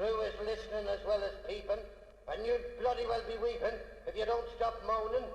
Crew is listening as well as peeping, and you'd bloody well be weeping if you don't stop moaning.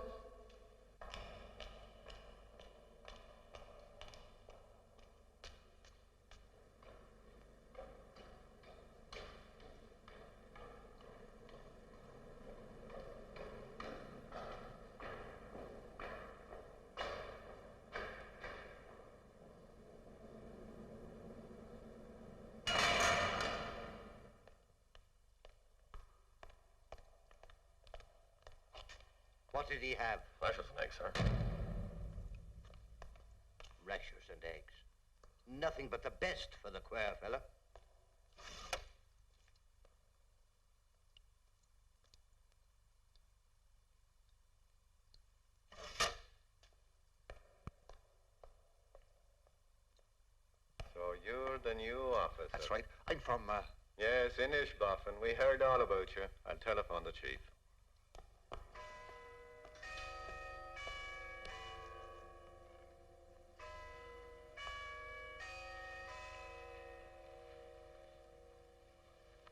What did he have? Rashers and eggs, sir. Rashers and eggs. Nothing but the best for the Quare Fellow. So you're the new officer? That's right. I'm from, Yes, in Ishboffin. We heard all about you. I'll telephone the chief.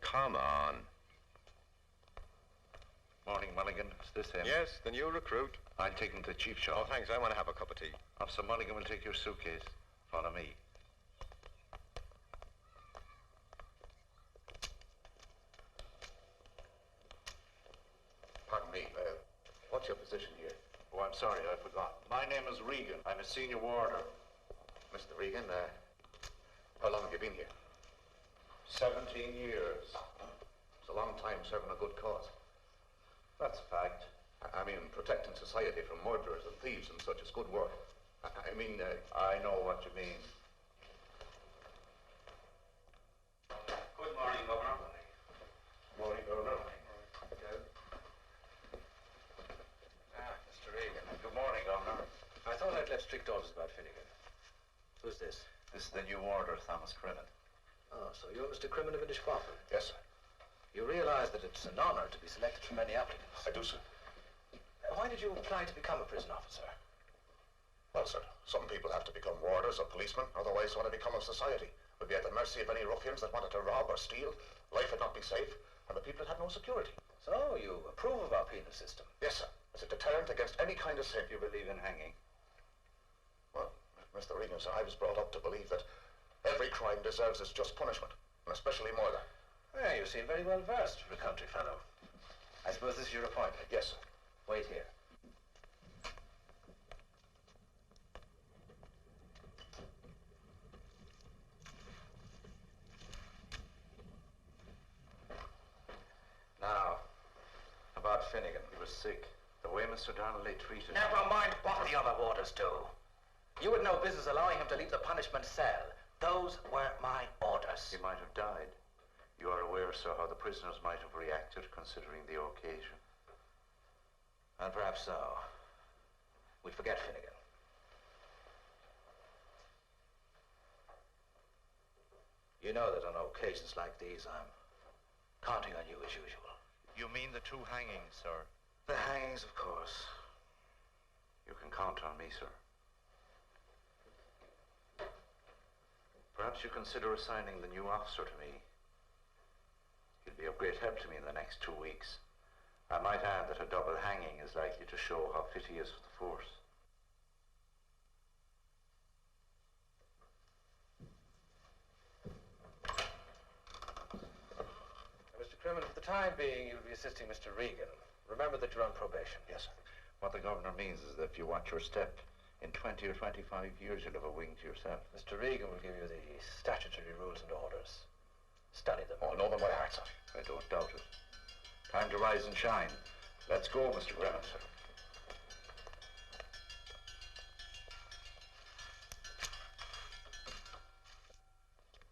Come on. Morning, Mulligan. Is this him? Yes, the new recruit. I'll take him to the chief shop. Oh, thanks. I want to have a cup of tea. Officer Mulligan will take your suitcase. Follow me. Pardon me. What's your position here? Oh, I'm sorry, I forgot. My name is Regan. I'm a senior warder. Mr. Regan, how long have you been here? 17 years. It's a long time serving a good cause. That's a fact. I mean, protecting society from murderers and thieves and such is good work. I mean... I know what you mean. Good morning, Governor. Morning, Governor. Mr. Regan. Good morning, Governor. I thought I'd left strict orders about Finnegan. Who's this? This is the new warder, Thomas Crimmin. Oh, so you're Mr. Crimmin of Inishboffin? Yes, sir. You realize that it's an honor to be selected from many applicants? I do, sir. Why did you apply to become a prison officer? Well, sir, some people have to become warders or policemen, otherwise when they become of society, would be at the mercy of any ruffians that wanted to rob or steal. Life would not be safe, and the people had no security. So, you approve of our penal system? Yes, sir. It's a deterrent against any kind of sin. You believe in hanging? Well, Mr. Regan, sir, I was brought up to believe that every crime deserves its just punishment, and especially murder. Well, you seem very well versed for a country fellow. I suppose this is your appointment? Yes, sir. Wait here. Now, about Finnegan. He was sick. The way Mr. Donnelly treated him. Never mind what the other warders do. You had no business allowing him to leave the punishment cell. Those were my orders. He might have died. You are aware, sir, how the prisoners might have reacted considering the occasion. And perhaps so. We forget Finnegan. You know that on occasions like these, I'm counting on you as usual. You mean the 2 hangings, sir? The hangings, of course. You can count on me, sir. Perhaps you consider assigning the new officer to me. He'll be of great help to me in the next 2 weeks. I might add that a double hanging is likely to show how fit he is for the force. Mr. Crimmins, for the time being, you'll be assisting Mr. Regan. Remember that you're on probation. Yes, sir. What the governor means is that if you watch your step, in 20 or 25 years you'll have a wing to yourself. Mr. Regan will give you the statutory rules and orders. Study them. Oh, know them by heart, sir. I don't doubt it. Time to rise and shine. Let's go, Mr. Grant, sir.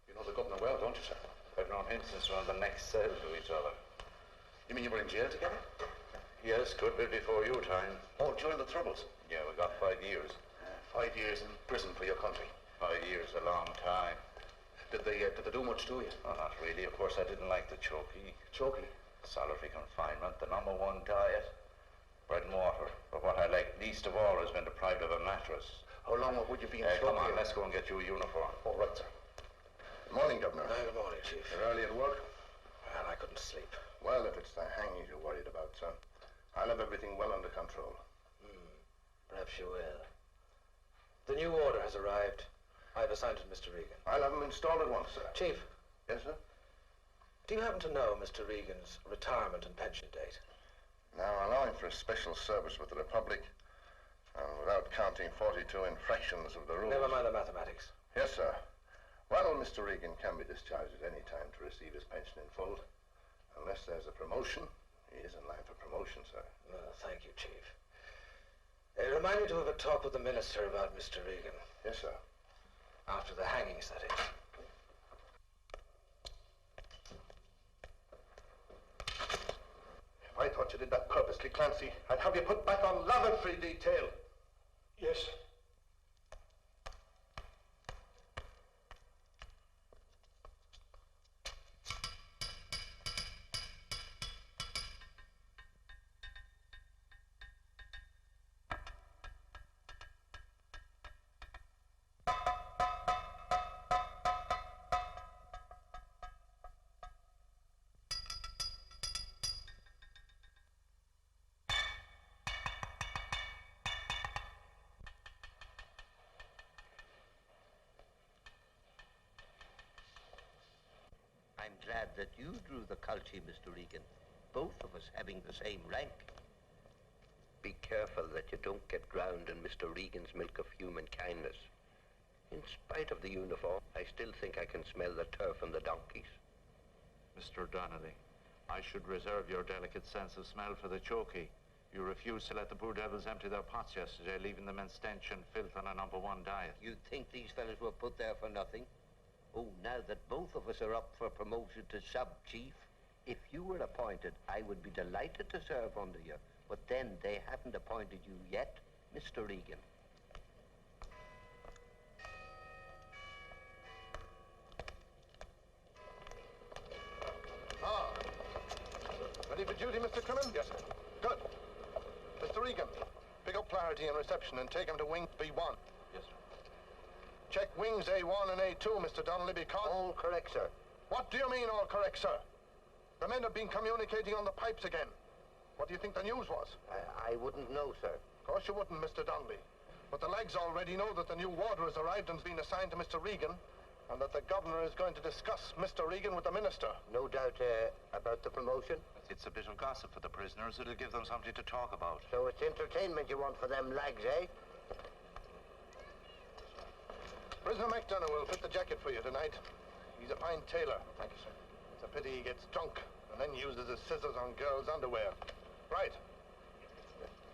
You know the governor well, don't you, sir? I've known him since we're on the next cell to each other. You mean you were in jail together? Yes, good bit before your time. Oh, during the Troubles? Yeah, we got 5 years. 5 years in prison for your country. 5 years, a long time. Did they do much to you? Oh, not really. Of course, I didn't like the chokey. Chokey? Solitary confinement, the #1 diet. Bread and water. But what I liked least of all has been deprived of a mattress. How long would you be in Come chokey? on, let's go and get you a uniform. Oh, right, sir. Good morning, Governor. Good morning, Chief. You're early at work? Well, I couldn't sleep. Well, if it's the hangings you're worried about, sir, I'll have everything well under control. Perhaps you will. The new order has arrived. I've assigned it to Mr. Regan. I'll have him installed at once, sir. Chief, Yes, sir? do you happen to know Mr. Regan's retirement and pension date? Now, allowing for a special service with the Republic, and without counting 42 infractions of the rules... Never mind the mathematics. Yes, sir. Well, Mr. Regan can be discharged at any time to receive his pension in full. Unless there's a promotion, he is in line for promotion, sir. Thank you, Chief. Remind me to have a talk with the minister about Mr. Regan. Yes, sir. After the hangings, that is. If I thought you did that purposely, Clancy, I'd have you put back on lavatory detail. Yes. I'm glad that you drew the culture, Mr. Regan. Both of us having the same rank. Be careful that you don't get drowned in Mr. Regan's milk of human kindness. In spite of the uniform, I still think I can smell the turf and the donkeys. Mr. Donnelly, I should reserve your delicate sense of smell for the chokey. You refused to let the poor devils empty their pots yesterday, leaving them in stench and filth on a #1 diet. You think these fellows were put there for nothing? Oh, now that both of us are up for promotion to sub-chief, if you were appointed, I would be delighted to serve under you. But then they haven't appointed you yet, Mr. Regan. Ready for duty, Mr. Cunningham? Yes, sir. Good. Mr. Regan, party in reception and take him to wing B1. Yes, sir. Check wings A1 and A2, Mr. Donnelly, because... All correct, sir. What do you mean, all correct, sir? The men have been communicating on the pipes again. What do you think the news was? I wouldn't know, sir. Of course you wouldn't, Mr. Donnelly. But the lags already know that the new warder has arrived and's been assigned to Mr. Regan, and that the governor is going to discuss Mr. Regan with the minister. No doubt about the promotion? It's a bit of gossip for the prisoners. It'll give them something to talk about. So it's entertainment you want for them lags, eh? Prisoner McDonough will fit the jacket for you tonight. He's a fine tailor. Thank you, sir. It's a pity he gets drunk and then uses his scissors on girls' underwear. Right.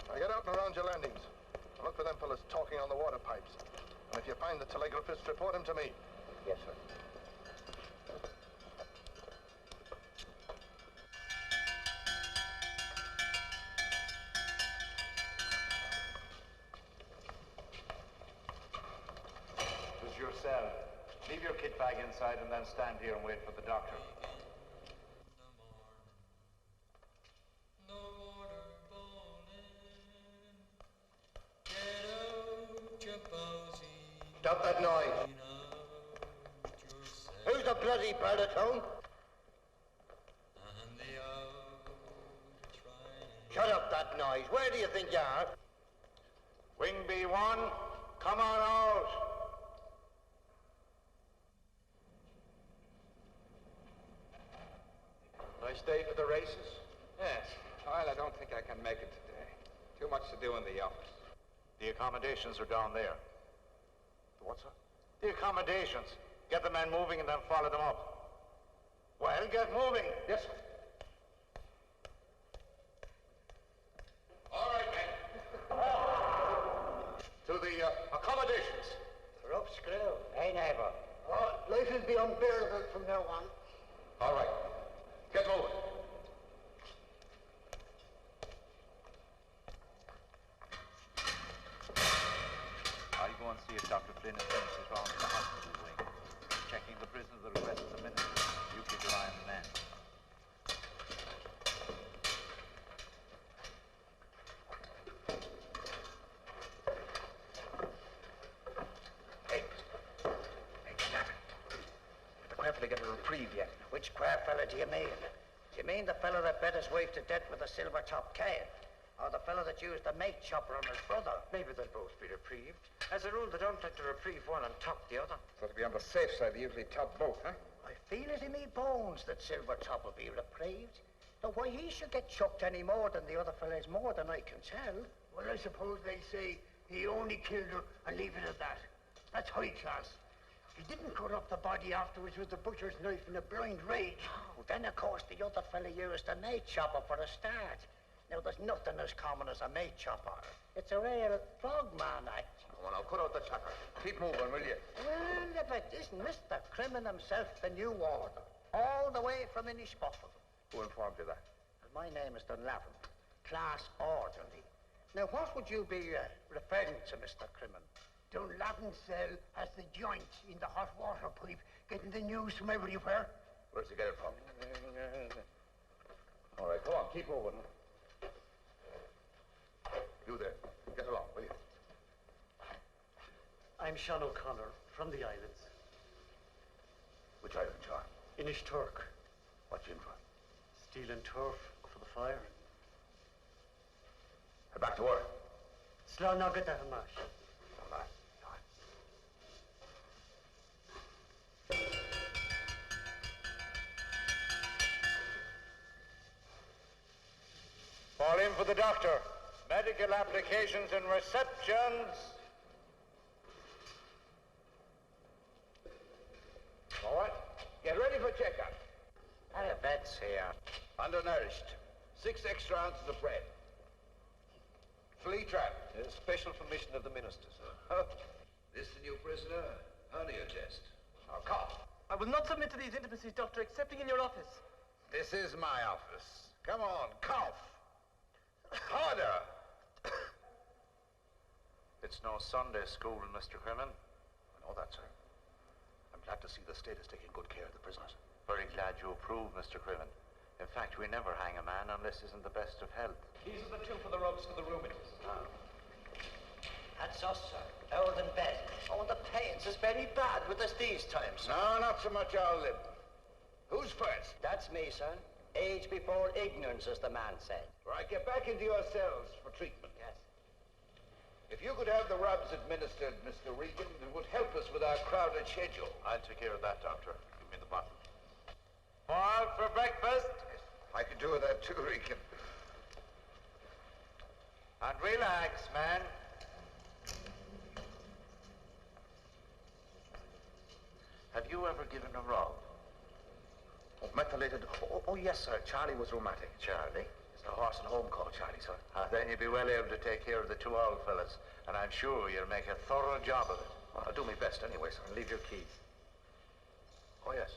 Now get out and around your landings. And look for them fellas talking on the water pipes. And if you find the telegraphist, report him to me. Yes, sir. This is your cell. Leave your kit bag inside and then stand here and wait for the doctor. Stop that noise. Who's the bloody baritone? Shut up that noise. Where do you think you are? Wing B1, come on out. Nice day for the races? Yes. Well, I don't think I can make it today. Too much to do in the office. The accommodations are down there. The what, sir? The accommodations. Get the men moving and then follow them up. Well, get moving. Yes, sir. All right, men. To the accommodations. Rough screw. Hey, neighbour. Oh, life will be unbearable from now on. All right. Get moving. I'll go and see if Dr. Flynn has finished his round in the hospital wing. Checking the prisoners at the request of the minister. You keep your eye on the men. Hey, stop it. The Quare Fellow get a reprieve yet. Which Quare Fellow do you mean? Do you mean the fellow that bet his wife to death with a silver-top cane? Or the fellow that used the mate chopper on his brother? Maybe they'll both be reprieved. As a rule, they don't like to reprieve one and top the other. So to be on the safe side, they usually top both, huh? I feel it in me bones that Silvertop will be reprieved. Though why he should get chucked any more than the other fellow is more than I can tell. Well, I suppose they say he only killed her and leave it at that. That's high class. He didn't cut up the body afterwards with the butcher's knife in a blind rage. Oh, then, of course, the other fellow used a mate chopper for a start. Now, there's nothing as common as a mate chopper. It's a real frogman act. Well, now, cut out the chatter. Keep moving, will you? Well, if it isn't Mr. Crimmin himself, the new warder, all the way from Inishbottle. Who informed you that? My name is Dunlavin, class orderly. Now, what would you be referring to, Mr. Crimmin? Dunlavin's cell has the joint in the hot water pipe, getting the news from everywhere. Where's he get it from? All right, come on, keep moving. You there, get along, will you? I'm Sean O'Connor, from the islands. Which island, John? Inishturk. What you in for? Steel and turf for the fire. Head back to work. Slán nugget that mash. All right, all right. Fall in for the doctor. Medical applications and receptions. All right, get ready for checkup. Our vet's here. Undernourished. 6 extra ounces of bread. Flea trap. A special permission of the minister, sir. This the new prisoner? Hernia test. Now, cough. I will not submit to these intimacies, Doctor, excepting in your office. This is my office. Come on, cough. Harder. It's no Sunday school, Mr. Crimmin. I know that, sir. I'm glad to see the state is taking good care of the prisoners. Very glad you approve, Mr. Crimmin. In fact, we never hang a man unless he's in the best of health. These are the two for the rubs for the rheumatics. That's us, sir. Out in bed. Oh, the pains is very bad with us these times, sir. No, not so much our lip. Who's first? That's me, son. Age before ignorance, as the man said. Right, get back into your cells for treatment. Yes. If you could have the robs administered, Mr. Regan, it would help us with our crowded schedule. I'll take care of that, Doctor. Give me the bottle. All for breakfast. I could do with that too, Regan. And relax, man. Have you ever given a rob? Oh, methylated. Oh, yes, sir. Charlie was rheumatic. Charlie? It's the horse at home called Charlie, sir. Then you'll be well able to take care of the two old fellas, and I'm sure you'll make a thorough job of it. Well, I'll do my best anyway, sir. Leave your keys. Oh, yes.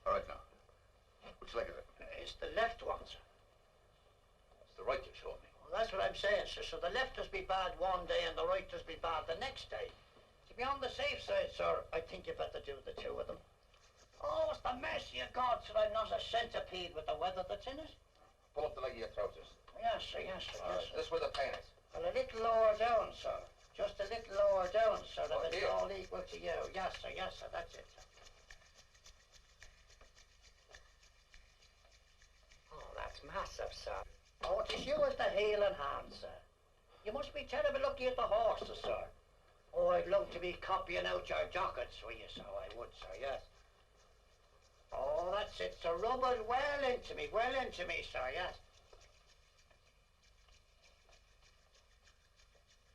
All right, now. Which leg is it? It's the left one, sir. It's the right you showed me. Well, that's what I'm saying, sir. So the left does be bad one day and the right does be bad the next day. To be on the safe side, sir, I think you better do the two of them. Oh, it's the mercy of God, sir. I'm not a centipede with the weather that's in it. Pull up the leg of your trousers. Yes, sir, yes, sir, yes, sir. This where the pain is. Well, a little lower down, sir. Just a little lower down, sir, Oh, if it's here. all equal to you. Yes, sir, that's it, sir. Oh, that's massive, sir. Oh, it's you as the healing hand, sir. You must be terribly lucky at the horses, sir. Oh, I'd love to be copying out your jackets for you, sir. I would, sir, yes. Oh, that's it, sir. Rub it well into me, sir, yes.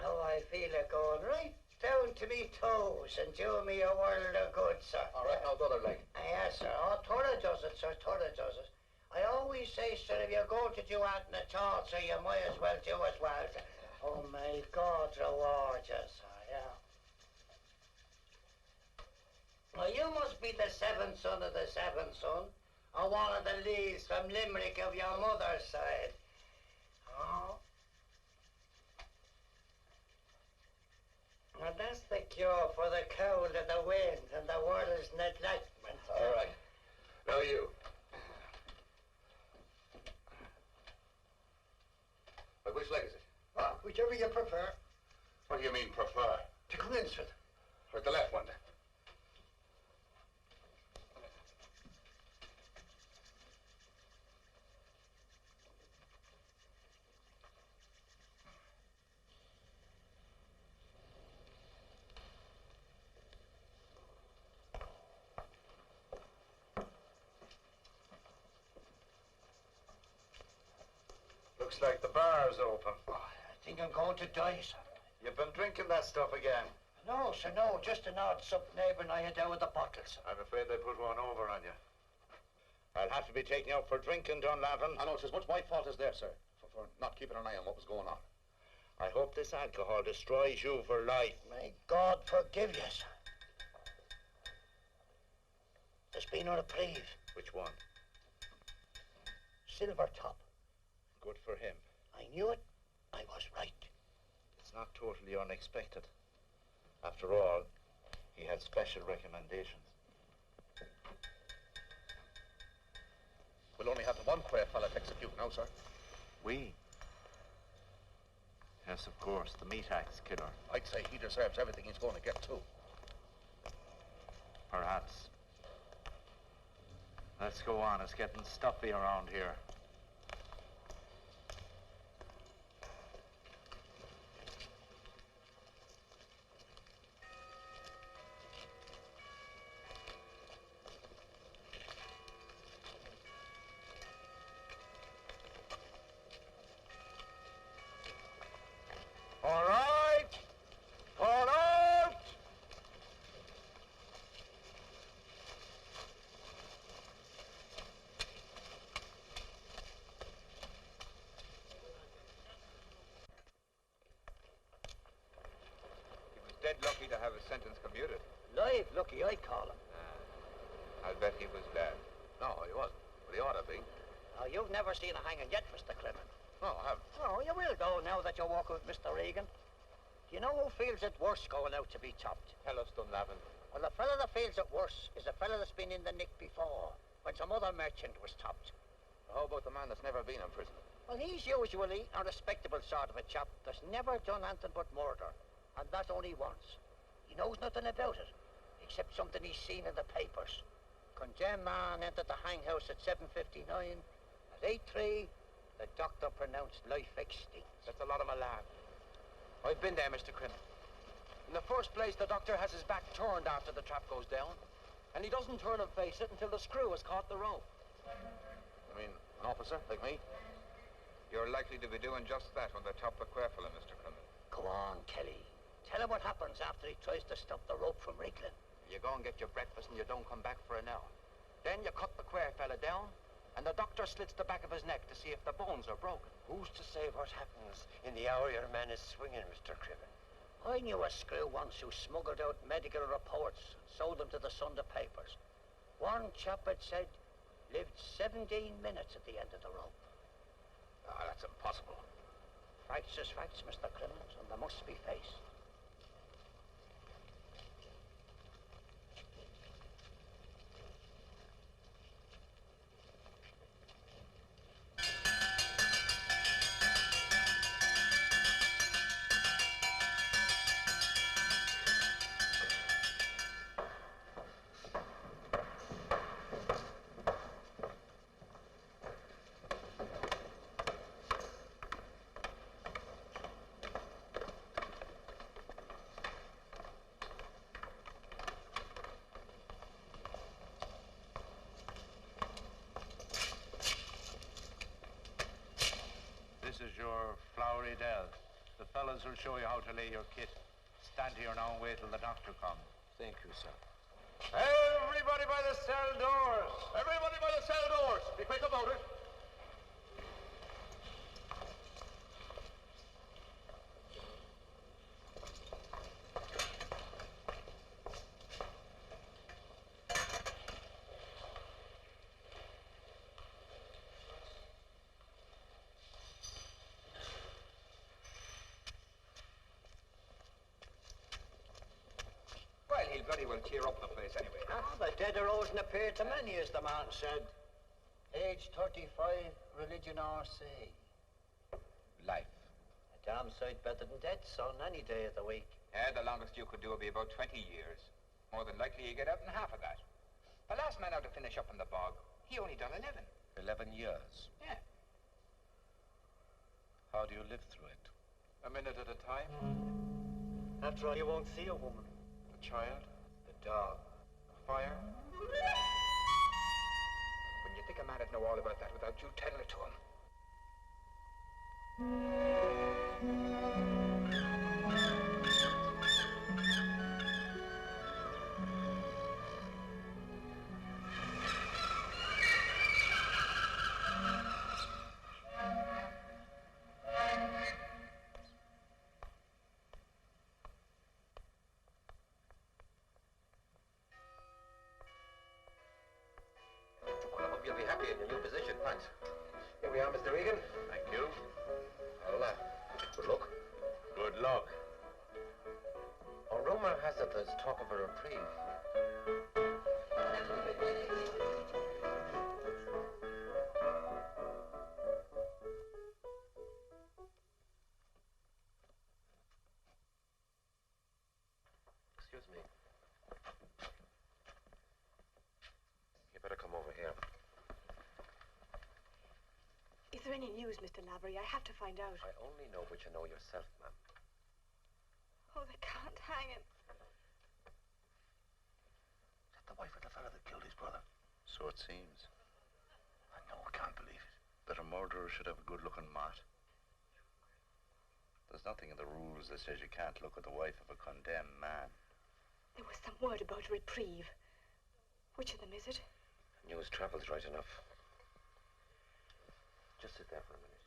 Oh, I feel it going right down to me toes and do me a world of good, sir. All right, now the other leg. Yes, sir. Oh, Torra does it, sir. Torra does it. I always say, sir, if you're going to do anything at all, sir, you might as well do as well, sir. Oh, may God reward you, sir, yeah. Well, you must be the seventh son of the seventh son, or one of the Lees from Limerick of your mother's side. Oh. Now, that's the cure for the cold of the wind and the world's neglectment. All right. Now you. But which leg is it? Ah, whichever you prefer. What do you mean, prefer? To come in, sir. Or the left one, then? Looks like the bar's open. Oh, I think I'm going to die, sir. You've been drinking that stuff again. No, sir, no. Just an odd sup neighbour and I had down with the bottle, sir. I'm afraid they put one over on you. I'll have to be taken out for drinking, Dunlavin. I know it's as much my fault as theirs, sir, for not keeping an eye on what was going on. I hope this alcohol destroys you for life. May God forgive you, sir. There's been a reprieve. Which one? Silver top. Good for him. I knew it. I was right. It's not totally unexpected. After all, he had special recommendations. We'll only have the one Quare Fellow to execute now, sir. We? Yes, of course, the meat axe killer. I'd say he deserves everything he's going to get, too. Perhaps. Let's go on. It's getting stuffy around here. All right. All out. He was dead lucky to have his sentence commuted. Live lucky, I call him. I'll bet he was dead. No, he wasn't. But he ought to be. Oh, you've never seen a hanging yet, Mr. Clement. Oh, I haven't. Oh, you will go now that you're walking with Mr. Regan. Do you know who feels it worse going out to be chopped? Tell us, Dunlavin. Well, the fella that feels it worse is the fella that's been in the nick before, when some other merchant was topped. How about the man that's never been in prison? Well, he's usually a respectable sort of a chap that's never done anything but murder, and that only once. He knows nothing about it, except something he's seen in the papers. Condemned man entered the hanghouse at 7:59. At 8:03, the doctor pronounced life extinct. That's a lot of malarkey. I've been there, Mr. Crimmon. In the first place, the doctor has his back turned after the trap goes down, and he doesn't turn and face it until the screw has caught the rope. You mean an officer like me? You're likely to be doing just that when they top the Quare Fellow, Mr. Crimmon. Go on, Kelly. Tell him what happens after he tries to stop the rope from wriggling. You go and get your breakfast and you don't come back for an hour. Then you cut the Quare Fellow down, and the doctor slits the back of his neck to see if the bones are broken. Who's to say what happens in the hour your man is swinging, Mr. Crimmon? I knew a screw once who smuggled out medical reports and sold them to the Sunday papers. One chap had said lived 17 minutes at the end of the rope. Ah, that's impossible. Facts is facts, Mr. Crimmins, and they must be faced. This is your flowery dell. The fellows will show you how to lay your kit. Stand here now and wait till the doctor comes. Thank you, sir. Everybody by the cell doors! Everybody by the cell doors! Be quick about it. Well, he'll bloody well cheer up the place anyway, huh? The dead erosion appeared to many, as the man said. Age 35, religion RC. Life. A damn sight better than dead, son, any day of the week. Yeah, the longest you could do would be about 20 years. More than likely you get out in half of that. The last man out to finish up in the bog, he only done 11. 11 years. Yeah. How do you live through it? A minute at a time. After all, you won't see a woman. The child. The dog. The fire. When you think a man would know all about that without you telling it to him. Well, I hope you'll be happy in your new position. Thanks. Here we are, Mr. Regan. Thank you. Well, good luck. Good luck. A rumor has it there's talk of a reprieve. Excuse me. You better come over here. Is there any news, Mr. Lavery? I have to find out. I only know what you know yourself, ma'am. Oh, they can't hang him. Is that the wife of the fella that killed his brother? So it seems. I know, I can't believe it. That a murderer should have a good-looking mat. There's nothing in the rules that says you can't look at the wife of a condemned man. There was some word about a reprieve. Which of them is it? News travels right enough. Just sit there for a minute.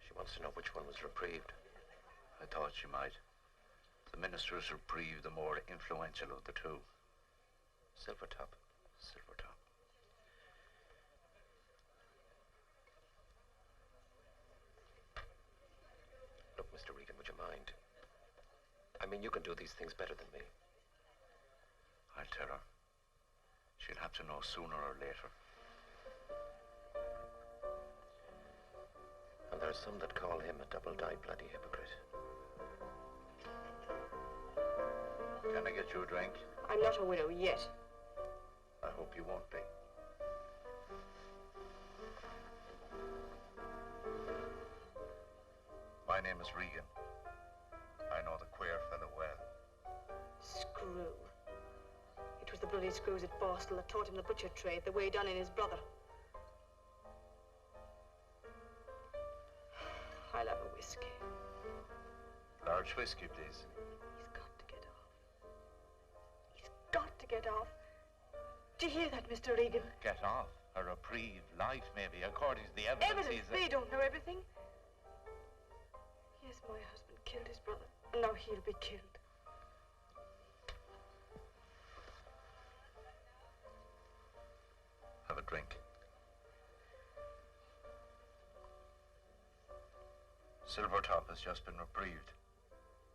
She wants to know which one was reprieved. I thought she might. The minister's reprieved the more influential of the two. Silvertop. Silvertop. mean, you can do these things better than me. I'll tell her. She'll have to know sooner or later. And there's some that call him a double-dyed bloody hypocrite. Can I get you a drink? I'm not a widow yet. I hope you won't be. My name is Regan. I know the Quare Fellow well. Screw. It was the bloody screws at Boston that taught him the butcher trade, the way done in his brother. I'll have a whiskey. Large whiskey, please. He's got to get off. He's got to get off. Do you hear that, Mr. Regan? Get off. A reprieve, life, maybe, according to the evidence. Evidence? They don't know everything. Yes, my husband killed his brother, and now he'll be killed. Have a drink. Silvertop has just been reprieved.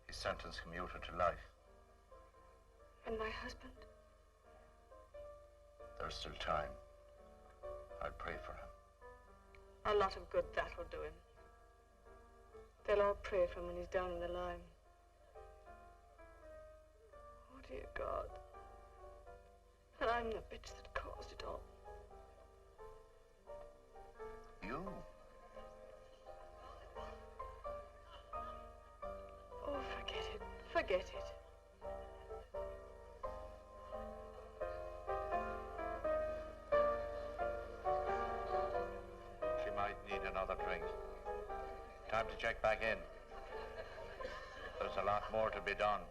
His sentence commuted to life. And my husband? There's still time. I'll pray for him. A lot of good that'll do him. They'll all pray for him when he's down in the line. Oh, dear God. And I'm the bitch that caused it all. You? Oh, forget it. Forget it. She might need another drink. Time to check back in. There's a lot more to be done.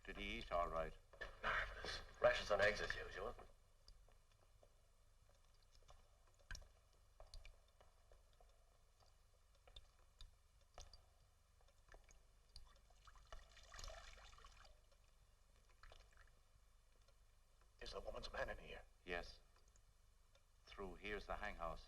Did he eat all right? Marvelous. Rashes on eggs as usual. Is the woman's man in here? Yes. Through here's the hang house.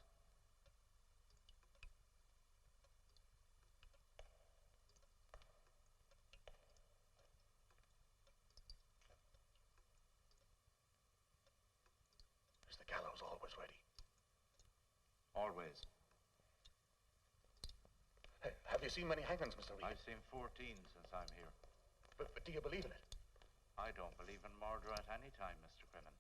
Is the gallows always ready? Always. Hey, have you seen many hangings, Mr. Regan? I've seen 14 since I'm here. But do you believe in it? I don't believe in murder at any time, Mr. Cunningham.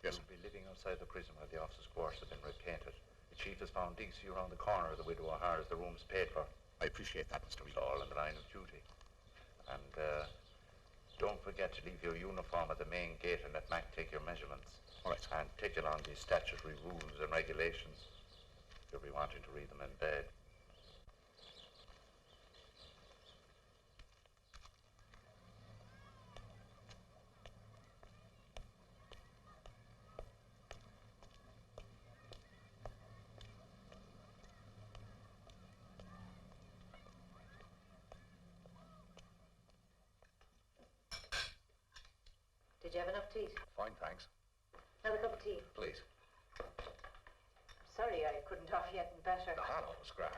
Yes. You'll be living outside the prison where the officers' quarters have been repainted. The chief has found digs for you around the corner of the widow O'Hara's. The room's paid for. I appreciate that, Mr. Regan. It's all in the line of duty. And don't forget to leave your uniform at the main gate and let Mac take your measurements. All right. And take along these statutory rules and regulations. You'll be wanting to read them in bed. Did you have enough tea? Fine, thanks. Another cup of tea? Please. I'm sorry I couldn't offer you anything better. The hollow was grand.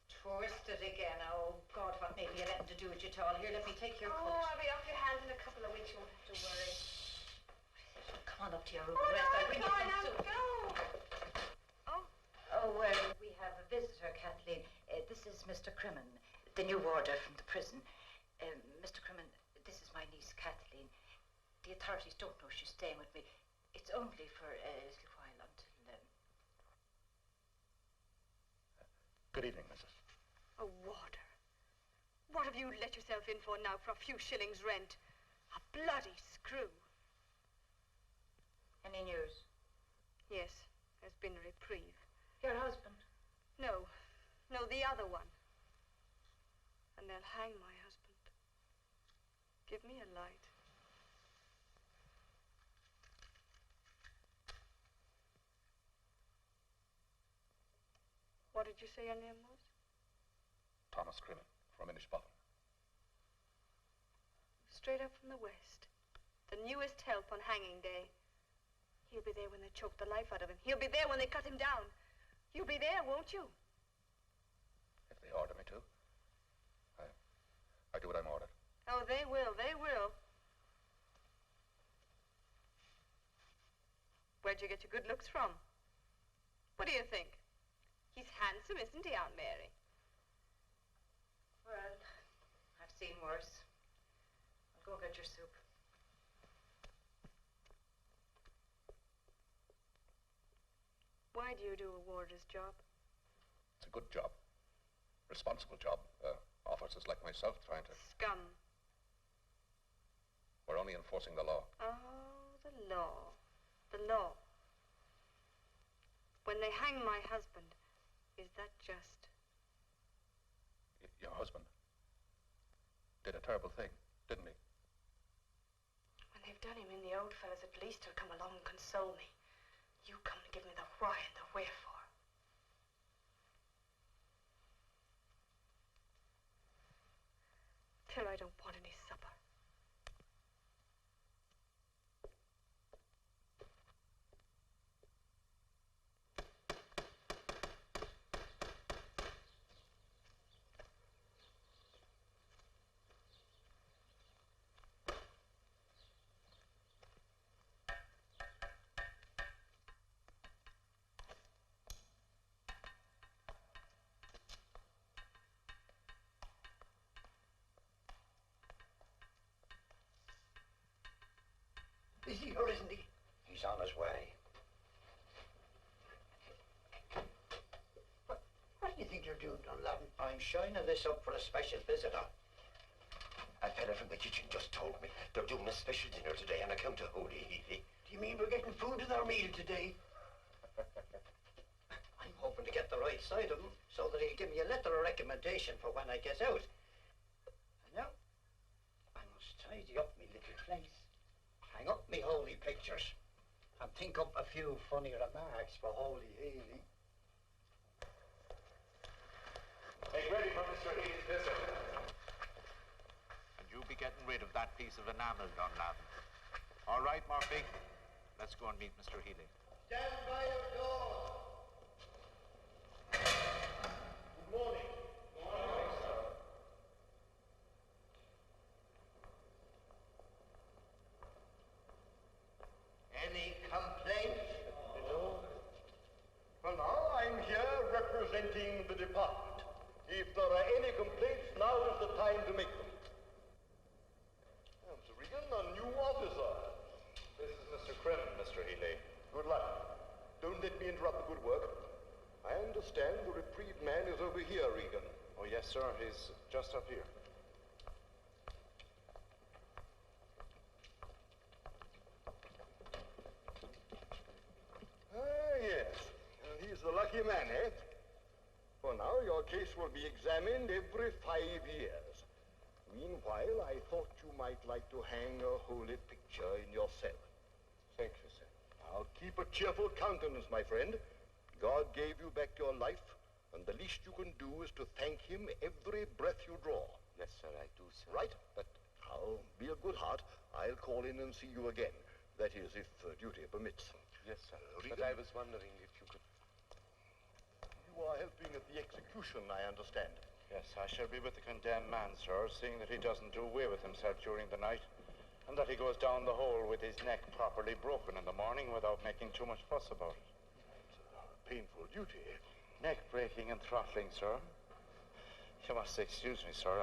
Twisted again. Oh, God, what may be anything to do with you at all? Here, let me take your coat. Oh, I'll be off your hands in a couple of weeks. You won't have to worry. Come on up to your room. Rest. I'll bring you some soup. Go! Oh, we have a visitor, Kathleen. This is Mr. Crimmin, the new warder from the prison. Mr. Crimmin, this is my niece, Kathleen. The authorities don't know she's staying with me. It's only for a little while until... Good evening, Mrs. A warder. What have you let yourself in for now for a few shillings rent? A bloody screw. Any news? Yes, there's been a reprieve. Your husband? No, the other one. And they'll hang my husband. Give me a light. What did you say your name was? Thomas Crimmin, from Inishbofin. Straight up from the west. The newest help on hanging day. He'll be there when they choke the life out of him. He'll be there when they cut him down. You'll be there, won't you? If they order me to. I do what I'm ordered. Oh, they will, they will. Where'd you get your good looks from? What do you think? He's handsome, isn't he, Aunt Mary? Well, I've seen worse. I'll go get your soup. Why do you do a warder's job? It's a good job. Responsible job. Officers like myself trying to... Scum. We're only enforcing the law. Oh, the law. The law. When they hang my husband, is that just? Your husband did a terrible thing, didn't he? When they've done him in, the old fellas at least will come along and console me. You come to give me the why and the wherefore. Till I don't want any supper. Is he or isn't he? He's on his way. What do you think you're doing, Dunlavin? I'm shining this up for a special visitor. A fella from the kitchen just told me they're doing a special dinner today on account of Holy Healy. Do you mean we're getting food with our meal today? I'm hoping to get the right side of him so that he'll give me a letter of recommendation for when I get out. And now, I must tidy up my little place. Hang up me holy pictures and think up a few funny remarks for Holy Healy. Make ready for Mr. Healy's visit. And you'll be getting rid of that piece of enamel, Dunlavin. All right, Murphy. Let's go and meet Mr. Healy. Stand by your doors. Good morning. Good morning, sir. Any complaints? No. Well, now, I'm here representing the department. If there are any complaints, now is the time to make them. Mr. Regan, a new officer. This is Mr. Crimmin, Mr. Healy. Good luck. Don't let me interrupt the good work. I understand the reprieved man is over here, Regan. Oh, yes, sir. He's just up here. Ah, yes. And he's the lucky man, eh? For now, your case will be examined every 5 years. Meanwhile, I thought you might like to hang a holy picture in your cell. Thank you, sir. Now, keep a cheerful countenance, my friend. God gave you back your life, and the least you can do is to thank him every breath you draw. Yes, sir, I do, sir. Right? But now, be a good heart. I'll call in and see you again. That is, if duty permits. Yes, sir. Regan? But I was wondering if you could... You are helping at the execution, I understand. Yes, I shall be with the condemned man, sir, seeing that he doesn't do away with himself during the night, and that he goes down the hole with his neck properly broken in the morning without making too much fuss about it. It's a painful duty. Neck breaking and throttling, sir. You must excuse me, sir.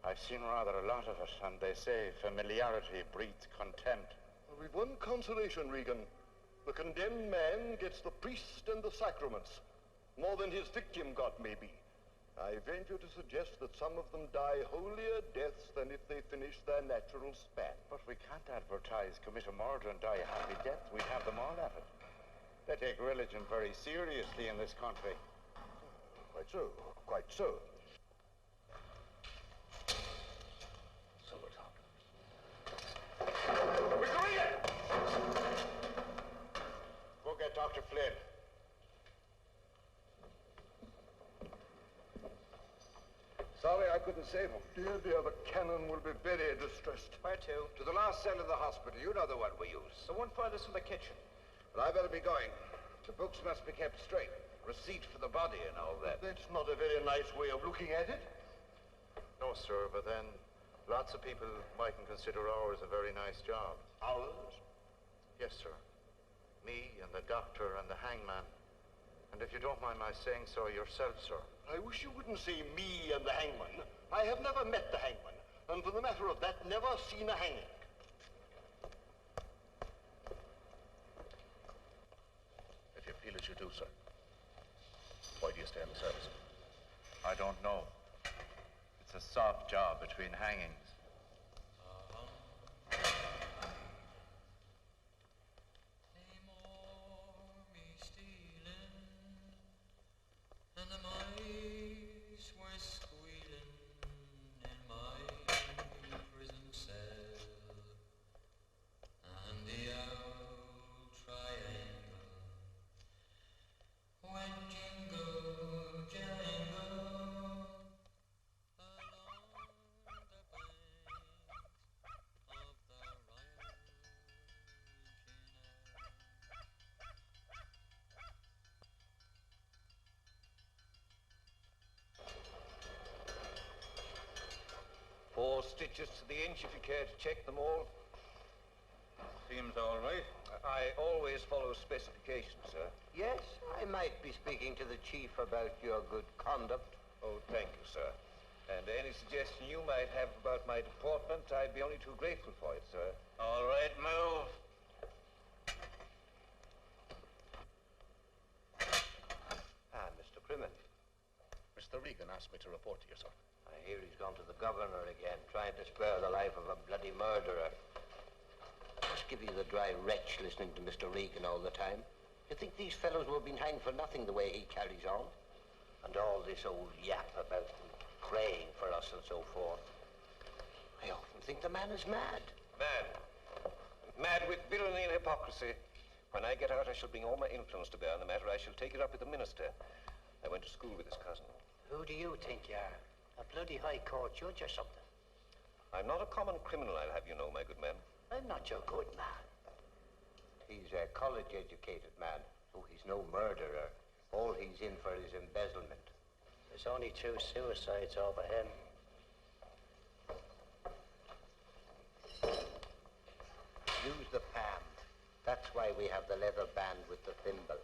I've seen rather a lot of it, and they say familiarity breeds contempt. Well, we've one consolation, Regan. The condemned man gets the priest and the sacraments. More than his victim got, maybe. I venture to suggest that some of them die holier deaths than if they finish their natural span. But we can't advertise, commit a murder and die a happy death. We'd have them all at it. They take religion very seriously in this country. Quite so, quite so. Silvertop. Mr. Regan! Go get Dr. Flynn. Sorry I couldn't save him. Dear, the cannon will be very distressed. Where to? To the last cell of the hospital. You know the one we use. The one furthest from the kitchen. But I better be going. The books must be kept straight. Receipt for the body and all that. That's not a very nice way of looking at it. No, sir, but then lots of people mightn't consider ours a very nice job. Ours? Yes, sir. Me and the doctor and the hangman. And if you don't mind my saying so yourself, sir. I wish you wouldn't say me and the hangman. I have never met the hangman, and for the matter of that, never seen a hanging. If you feel as you do, sir, why do you stay in the service? I don't know. It's a soft job between hangings. And the mice were squealing in my prison cell, and the old triangle went jingle jangle along the banks of the Four stitches to the inch if you care to check them all. Seems all right. I always follow specifications, sir. Yes, I might be speaking to the chief about your good conduct. Oh, thank you, sir. And any suggestion you might have about my deportment, I'd be only too grateful for it, sir. All right, move. Mr. Crimmin. Mr. Regan asked me to report to you, sir. I hear he's gone to the governor again, trying to spare the life of a bloody murderer. Must give you the dry retch listening to Mr. Regan all the time. You think these fellows will have been hanged for nothing the way he carries on? And all this old yap about them praying for us and so forth. I often think the man is mad. Mad. Mad with villainy and hypocrisy. When I get out, I shall bring all my influence to bear on the matter. I shall take it up with the minister. I went to school with his cousin. Who do you think you are? A bloody high court judge or something? I'm not a common criminal, I'll have you know, my good man. I'm not your good man. He's a college-educated man, so he's no murderer. All he's in for is embezzlement. There's only 2 suicides over him. Use the palm. That's why we have the leather band with the thimble.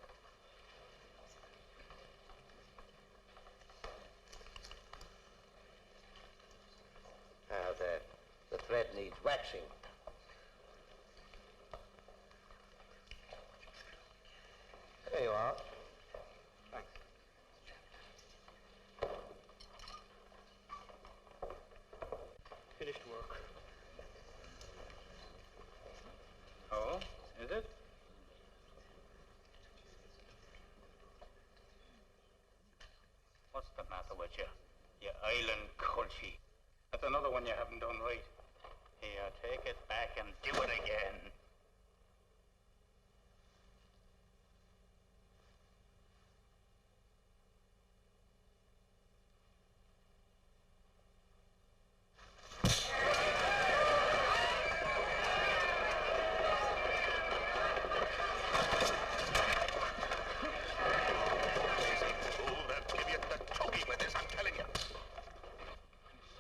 The thread needs waxing. There you are. Thanks. Finished work. Oh, is it? What's the matter with you? You island culchie. That's another one you haven't done right. Here, take it back and do it again.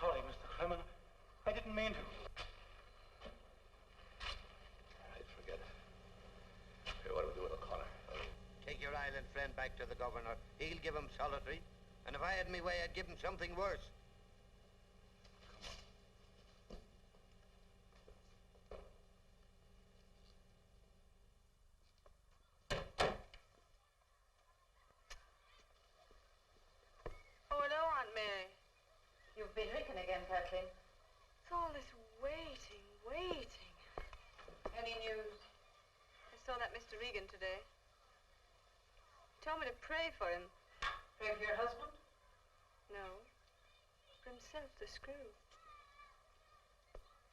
Sorry, Mr. Clement. I didn't mean to. I'd forget it. Here, what do we do with O'Connor? Take your island friend back to the governor. He'll give him solitary. And if I had me way, I'd give him something worse. Oh, hello, Aunt been drinking again, Kathleen? It's all this waiting. Any news? I saw that Mr. Regan today. He told me to pray for him. Pray for your husband? No. For himself, the screw.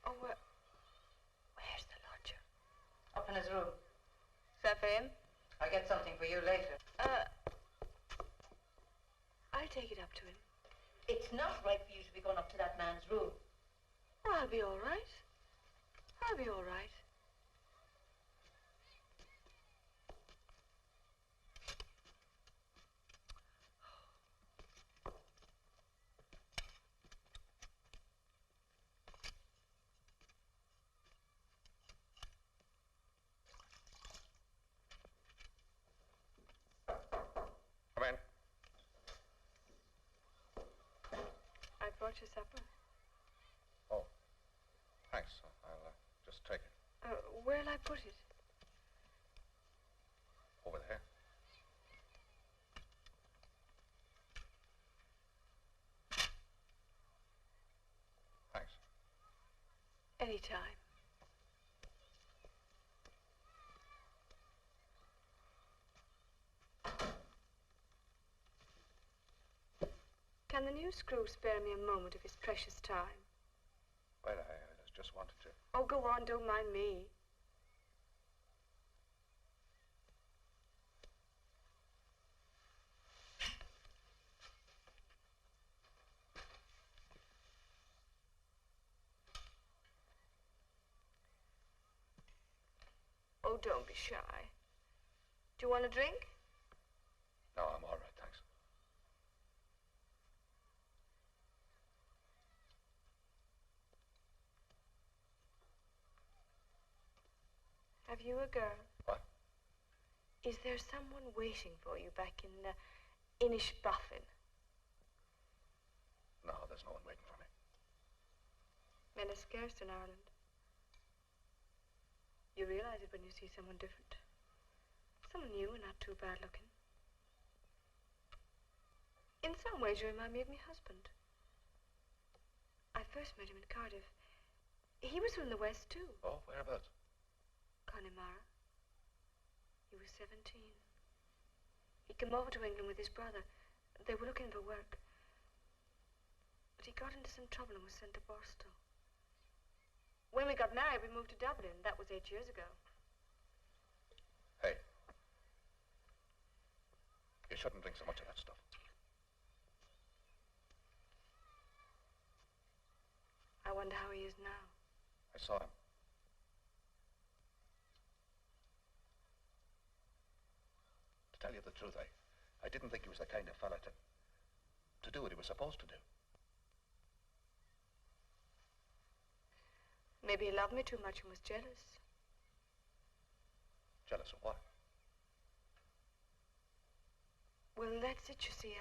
Oh, where's the lodger? Up in his room. Is that for him? I'll get something for you later. I'll take it up to him. It's not right for you to be going up to that man's room. Oh, I'll be all right. I'll be all right. Come in. I brought you supper. Oh, thanks. I'll just take it. Where'll I put it? Over there. Thanks. Anytime. Can the new screw spare me a moment of his precious time? Well, I just wanted to. Oh, go on, don't mind me. Oh, don't be shy. Do you want a drink? No, I'm all right, thanks. Have you a girl? What? Is there someone waiting for you back in Inishbofin? No, there's no one waiting for me. Men are scarce in Ireland. You realize it when you see someone different. Someone new and not too bad looking. In some ways, you remind me of my husband. I first met him in Cardiff. He was from the West, too. Oh, whereabouts? Cunningham. He was 17. He came over to England with his brother. They were looking for work. But he got into some trouble and was sent to Boston. When we got married, we moved to Dublin. That was 8 years ago. Hey. You shouldn't drink so much of that stuff. I wonder how he is now. I saw him. To tell you the truth, I didn't think he was the kind of fella to do what he was supposed to do. Maybe he loved me too much and was jealous. Jealous of what? Well, that's it, you see.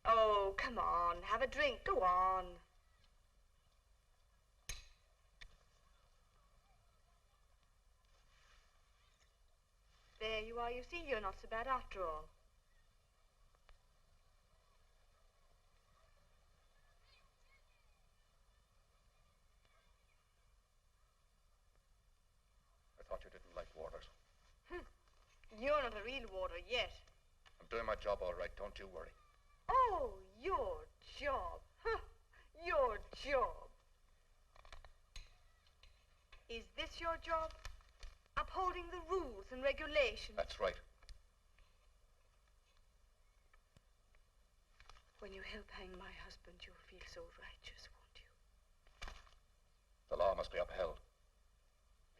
Oh, come on. Have a drink. Go on. There you are. You see, you're not so bad after all. I thought you didn't like waters. You're not a real water yet. I'm doing my job all right, don't you worry. Oh, your job. Huh. Your job. Is this your job? Upholding the rules and regulations? That's right. When you help hang my husband, you'll feel so righteous, won't you? The law must be upheld.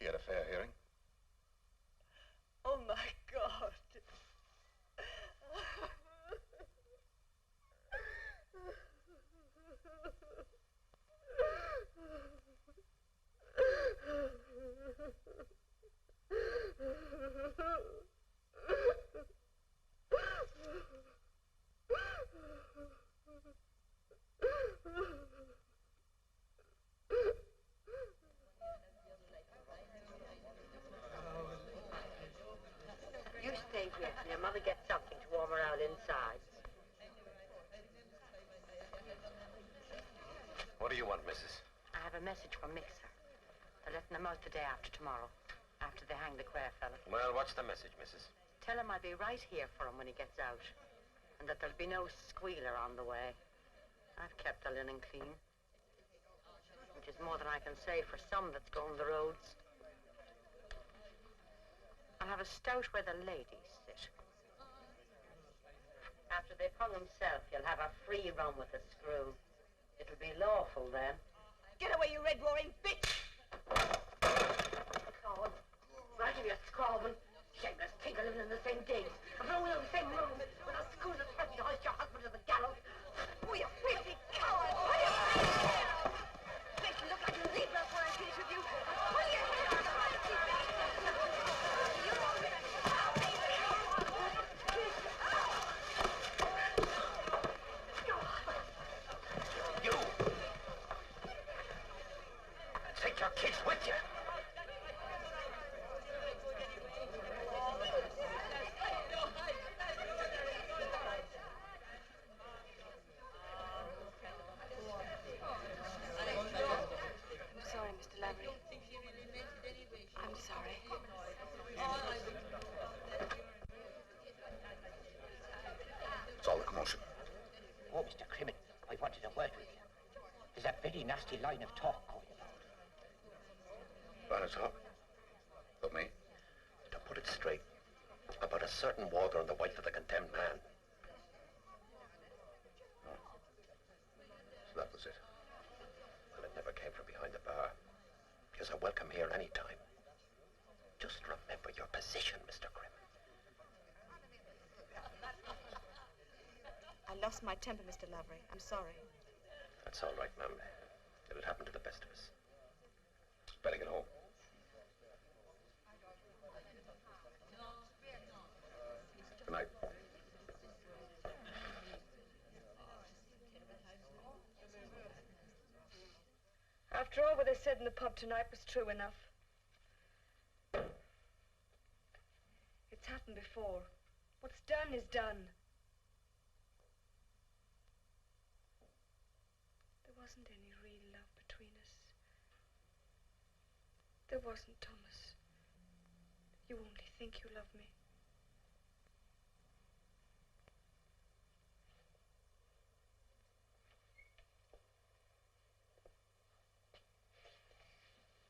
He had a fair hearing. Oh, my God. while we get something to warm her out inside. What do you want, missus? I have a message from Mick, sir. They're letting him out the day after tomorrow, after they hang the Quare Fellow. Well, what's the message, missus? Tell him I'll be right here for him when he gets out, and that there'll be no squealer on the way. I've kept the linen clean, which is more than I can say for some that's going the roads. I'll have a stout where the ladies sit. After they've hung himself, you'll have a free run with the screw. It'll be lawful then. Get away, you red-roaring bitch! Scrawl. Right of you, scrawling. Shameless tinker living in the same days. And rolling in the same room with a school that threatened to hoist your husband to the gallows. Oh, you filthy coward! Pull your Makes you look like a zebra before I finish with you. Pull your hair out of my teeth! You! Take your kids with you! I'm sorry, Mr. Lavery. I'm sorry. It's all the commotion. Oh, Mr. Crimmon, I wanted a word with you. There's a very nasty line of talk going about. Line of talk? About me? To put it straight, about a certain warder and the wife of the condemned man. Oh. So that was it. Well, it never came from behind the bar. Because I'm welcome here any time. Just remember your position, Mr. Crimmon. I lost my temper, Mr. Lavery. I'm sorry. That's all right, ma'am. It'll happen to the best of us. Better get home. Good night. After all what they said in the pub tonight was true enough. It's happened before. What's done is done. There wasn't any real love between us. There wasn't, Thomas. You only think you love me.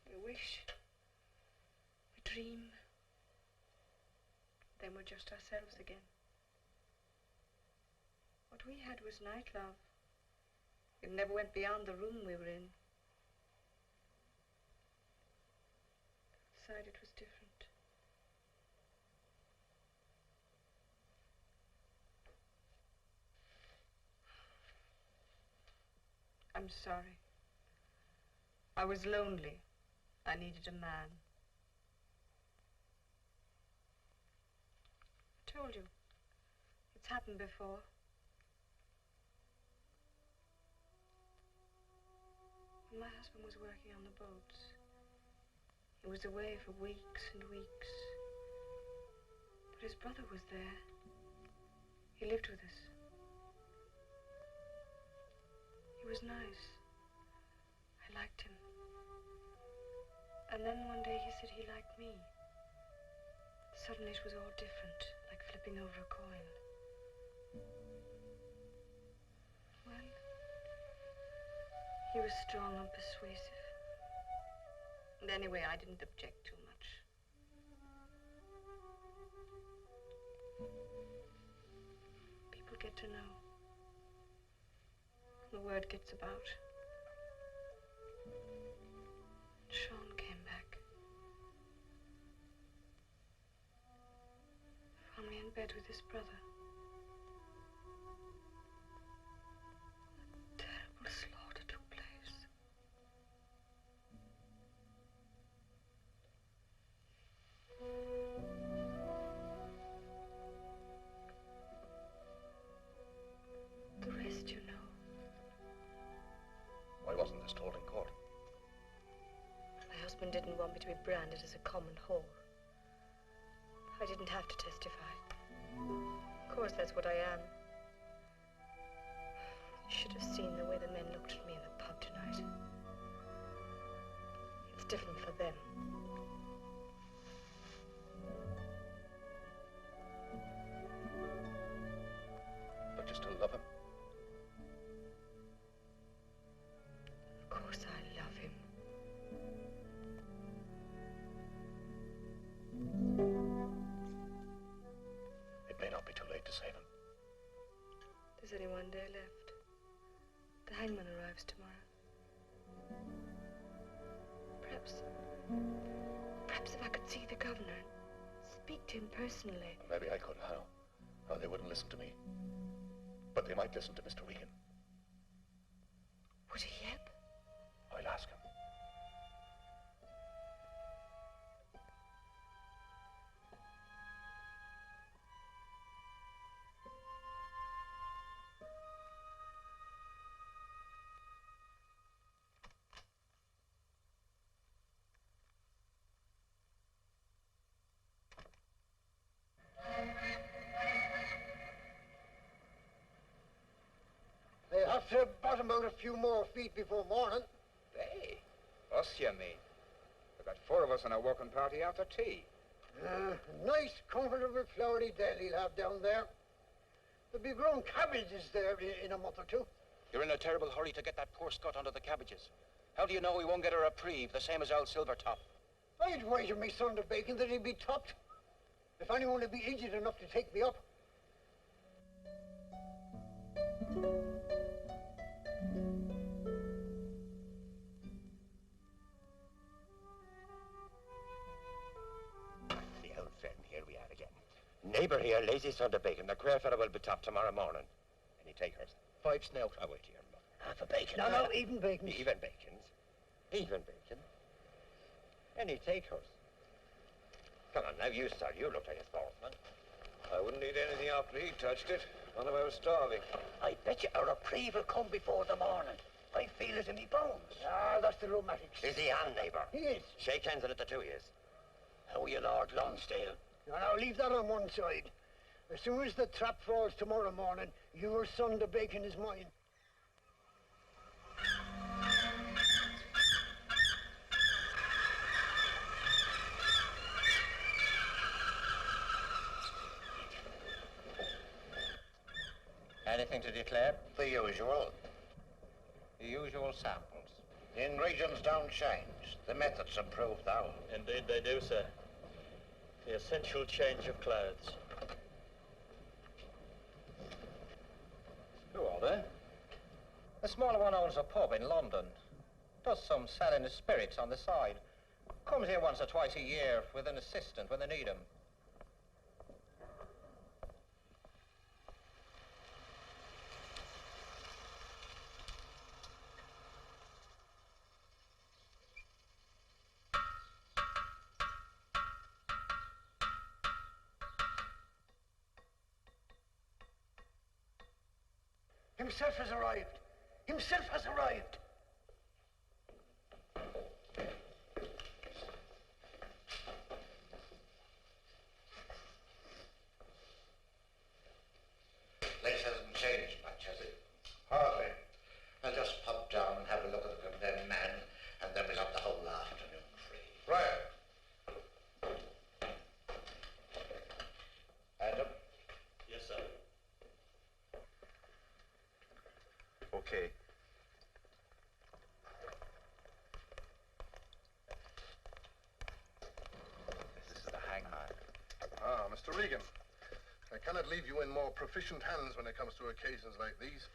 We wish. We dream. Then we're just ourselves again. What we had was night love. It never went beyond the room we were in. Outside it was different. I'm sorry. I was lonely. I needed a man. I told you. It's happened before. When my husband was working on the boats, he was away for weeks and weeks. But his brother was there. He lived with us. He was nice. I liked him. And then one day he said he liked me. Suddenly it was all different, like flipping over a coin. Well, he was strong and persuasive. And anyway, I didn't object too much. People get to know. The word gets about. Sean came back. Found me in bed with his brother. A terrible slaughter took place. The rest you know. Why wasn't this told in court? My husband didn't want me to be branded as a common whore. I didn't have to testify. Of course, that's what I am. You should have seen the way the men looked at me in the pub tonight. It's different for them. But you still love him? Of course I love him. It may not be too late to save him. There's only one day left. The hangman arrives tomorrow. Perhaps if I could see the governor and speak to him personally. Maybe I could. How? Oh, they wouldn't listen to me. But they might listen to Mr. Regan. Would he yep? I'll ask him. They have to bottom out a few more feet before morning. They? Us, you mean? We've got 4 of us on a walking party after tea. Nice, comfortable, flowery den he'll have down there. There'll be grown cabbages there in a month or two. You're in a terrible hurry to get that poor Scot under the cabbages. How do you know he won't get a reprieve, the same as old Silvertop? I'd wager me son to bacon that he'd be topped. If anyone would be idiot enough to take me up. The old friend, here we are again. Neighbour here, lazy son to bacon. The Quare Fellow will be top tomorrow morning. Any takers? 5 snout. I wait here. Half a bacon. No, even bacon. Even bacons. Even bacon. Any takers? Come on, now you, sir. You look like a sportsman. I wouldn't eat anything after he touched it. Not if I was starving. I bet you a reprieve will come before the morning. I feel it in me bones. Ah, that's the rheumatics. Is he on, neighbour? He is. Shake hands on it, the 2 years. How are you, Lord Lonsdale? Now, leave that on one side. As soon as the trap falls tomorrow morning, your son to bacon is mine. Anything to declare? The usual. The usual samples. The ingredients don't change. The methods improved, though. Indeed they do, sir. The essential change of clothes. Who are they? The smaller one owns a pub in London. Does some selling of spirits on the side. Comes here once or twice a year with an assistant when they need him. Himself has arrived. Himself has arrived. Place hasn't changed much, has it? Hardly. I'll just pop down and have a look at the condemned man, and then we'll have the whole afternoon free. Right. Adam? Yes, sir. Okay. This is the hangman. Ah, Mr. Regan. I cannot leave you in more proficient hands when it comes to occasions like these.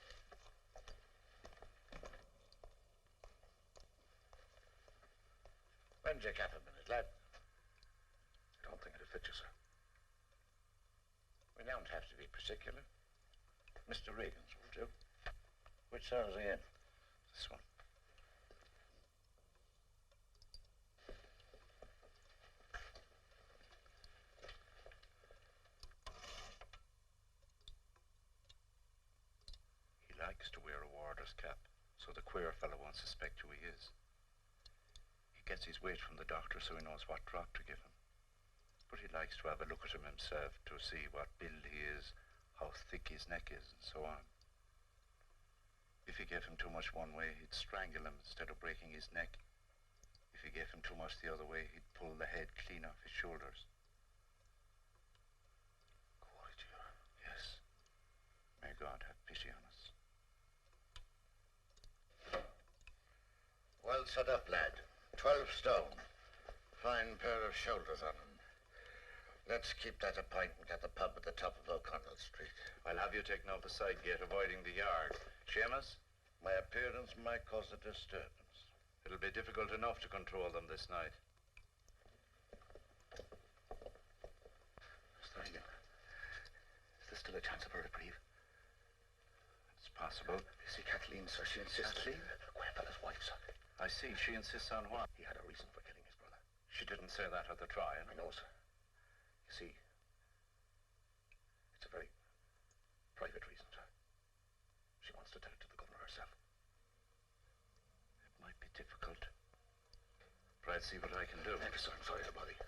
When's your cap a minute, lad? I don't think it'll fit you, sir. We don't have to be particular. Mr. Regan's will do. Which cell's he in? This one. He likes to wear a warder's cap, so the Quare Fellow won't suspect who he is. He gets his weight from the doctor so he knows what drop to give him. But he likes to have a look at him himself to see what build he is, how thick his neck is, and so on. If he gave him too much one way, he'd strangle him instead of breaking his neck. If he gave him too much the other way, he'd pull the head clean off his shoulders. Yes. May God have pity on us. Well set up, lad. 12 stone. Fine pair of shoulders on him. Let's keep that a pint and get the pub at the top of O'Connell Street. I'll have you taken out the side gate, avoiding the yard. Seamus? My appearance might cause a disturbance. It'll be difficult enough to control them this night. Mr. Regan, is there still a chance of a reprieve? It's possible. You see, Kathleen, sir, she insists. Kathleen? Quare Fellow's wife, sir. I see. She insists on what? He had a reason for killing his brother. She didn't say that at the trial. I know, sir. You see, it's a very private reason, sir. She wants to tell it to the governor herself. It might be difficult. But I'll see what I can do. Thank you, sir. I'm sorry to bother you.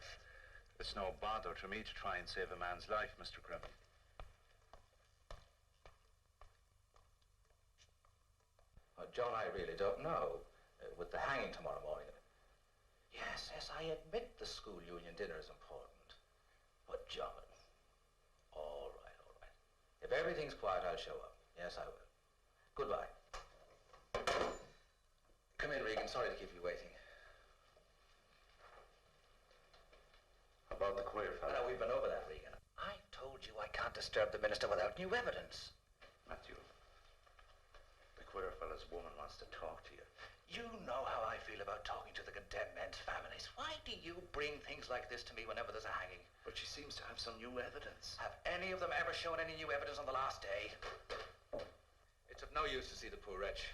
It's no bother to me to try and save a man's life, Mr. Crimmin. John, I really don't know. With the hanging tomorrow morning. Yes, I admit the school union dinner is important. But John, all right. If everything's quiet, I'll show up. Yes, I will. Goodbye. Come in, Regan. Sorry to keep you waiting. About the Quare Fellow? No, we've been over that, Regan. I told you I can't disturb the minister without new evidence. Matthew, the Quare Fellow's woman wants to talk to you. You know how I feel about talking to the condemned men's families. Why do you bring things like this to me whenever there's a hanging? But she seems to have some new evidence. Have any of them ever shown any new evidence on the last day? It's of no use to see the poor wretch.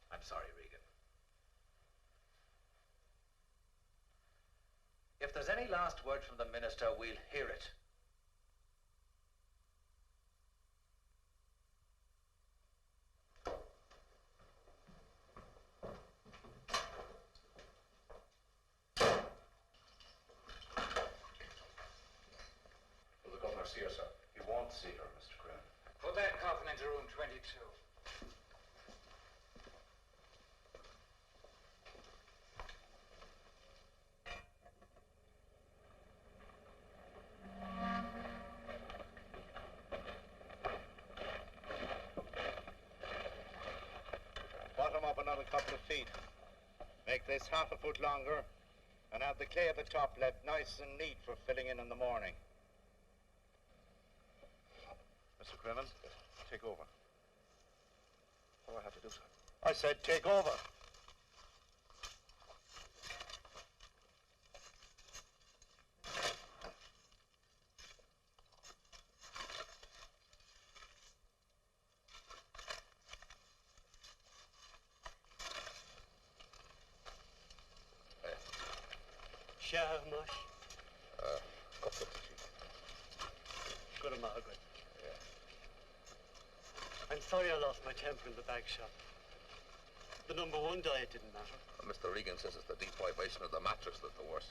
I'm sorry, Regan. If there's any last word from the minister, we'll hear it. See her, sir. You won't see her, Mr. Crimmin. Put that coffin into room 22. Bottom up another couple of feet. Make this half a foot longer and have the clay at the top left nice and neat for filling in the morning. Mr. Crimmin, take over. What do I have to do, sir? I said take over. Share much? Couple of tea. Good of Margaret. I'm sorry I lost my temper in the bag shop. The number 1 diet didn't matter. Mr. Regan says it's the deprivation of the mattress that's the worst.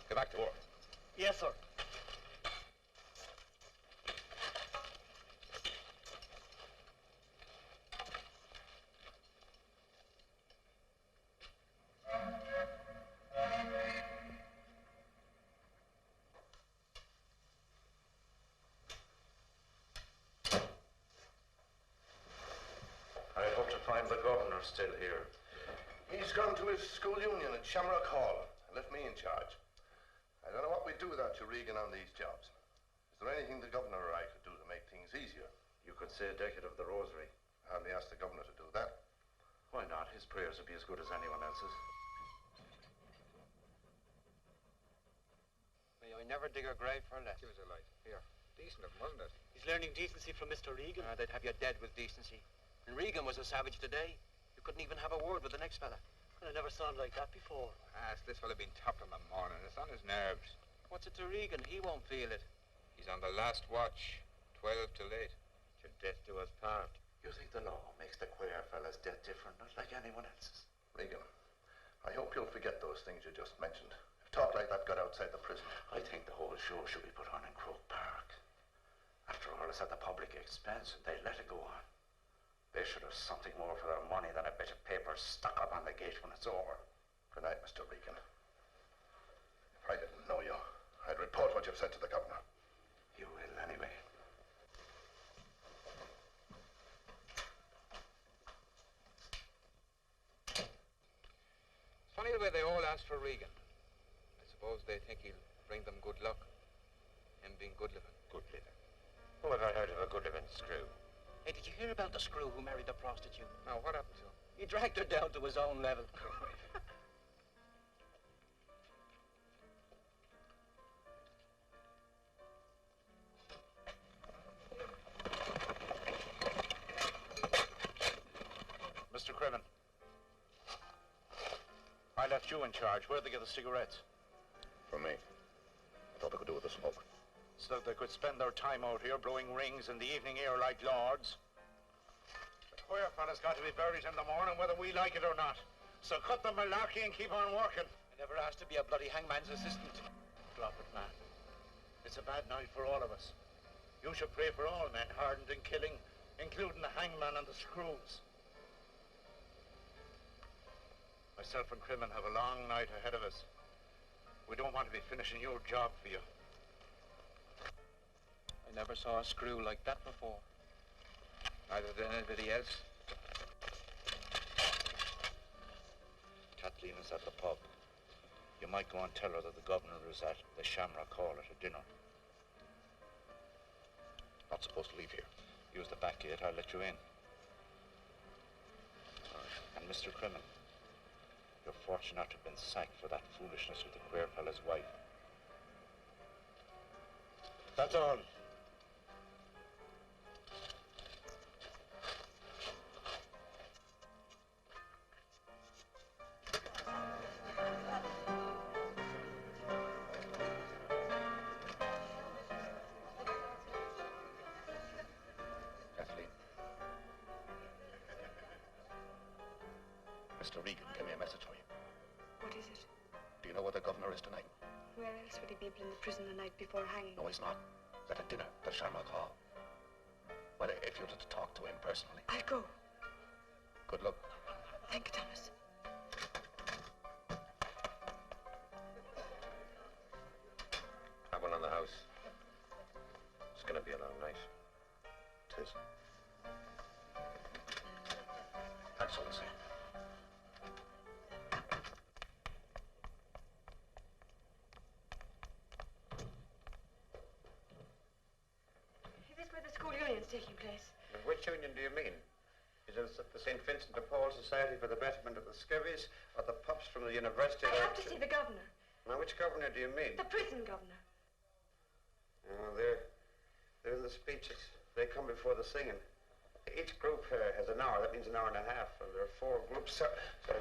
Get back to work. Yes, sir. Find the governor still here. He's gone to his school union at Shamrock Hall and left me in charge. I don't know what we do without you, Regan, on these jobs. Is there anything the governor or I could do to make things easier? You could say a decade of the rosary. I hardly asked the governor to do that. Why not? His prayers would be as good as anyone else's. May I never dig a grave for less. Give us a light. Here. Decent of him, wasn't it? He's learning decency from Mr. Regan. They'd have you dead with decency. And Regan was a savage today. You couldn't even have a word with the next fella. I never saw him like that before. This fella been topped in the morning. It's on his nerves. What's it to Regan? He won't feel it. He's on the last watch. 12 till 8. To death do us part. You think the law makes the Quare Fellow's death different, not like anyone else's? Regan, I hope you'll forget those things you just mentioned. If talk like that got outside the prison. I think the whole show should be put on in Croke Park. After all, it's at the public expense, and they let it go on. They should have something more for their money than a bit of paper stuck up on the gate when it's over. Good night, Mr. Regan. If I didn't know you, I'd report what you've said to the governor. You will, anyway. Funny the way they all ask for Regan. I suppose they think he'll bring them good luck. Him being good living. Good living? Who ever heard of a good living screw? Hey, did you hear about the screw who married the prostitute? Now, what happened to him? He dragged her down to his own level. Mr. Crimmon. I left you in charge. Where'd they get the cigarettes? From me. I thought they could do with the smoke. So they could spend their time out here blowing rings in the evening air like lords. The Quare Fellow's got to be buried in the morning whether we like it or not. So cut the malarkey and keep on working. I never asked to be a bloody hangman's assistant. Drop it, man. It's a bad night for all of us. You should pray for all men hardened in killing, including the hangman and the screws. Myself and Crimmon have a long night ahead of us. We don't want to be finishing your job for you. I never saw a screw like that before. Neither did anybody else. Kathleen is at the pub. You might go and tell her that the governor is at the Shamrock Hall at a dinner. Not supposed to leave here. Use the back gate, I'll let you in. And Mr. Crimmon, you're fortunate not to have been sacked for that foolishness with the Quare Fellow's wife. That's all. Kathleen. Mr. Regan gave me a message for you. What is it? Do you know where the governor is tonight? Where else would he be but in the prison the night before hanging? No, he's not. He's at a dinner at the Shamrock Hall. Well, if you'd to talk to him personally. I'll go. Good luck. Thank you, Thomas. Trouble on the house. It's going to be a long night. It is. Excellency. Is this where the school union's taking place? And which union do you mean? Is it the St. Vincent de Paul Society for the Betterment of the Skivvies, or the pups from the university? I have to see the governor. Now, which governor do you mean? The prison governor. Oh, they're in the speeches. They come before the singing. Each group has an hour. That means an hour and a half. And there are 4 groups, so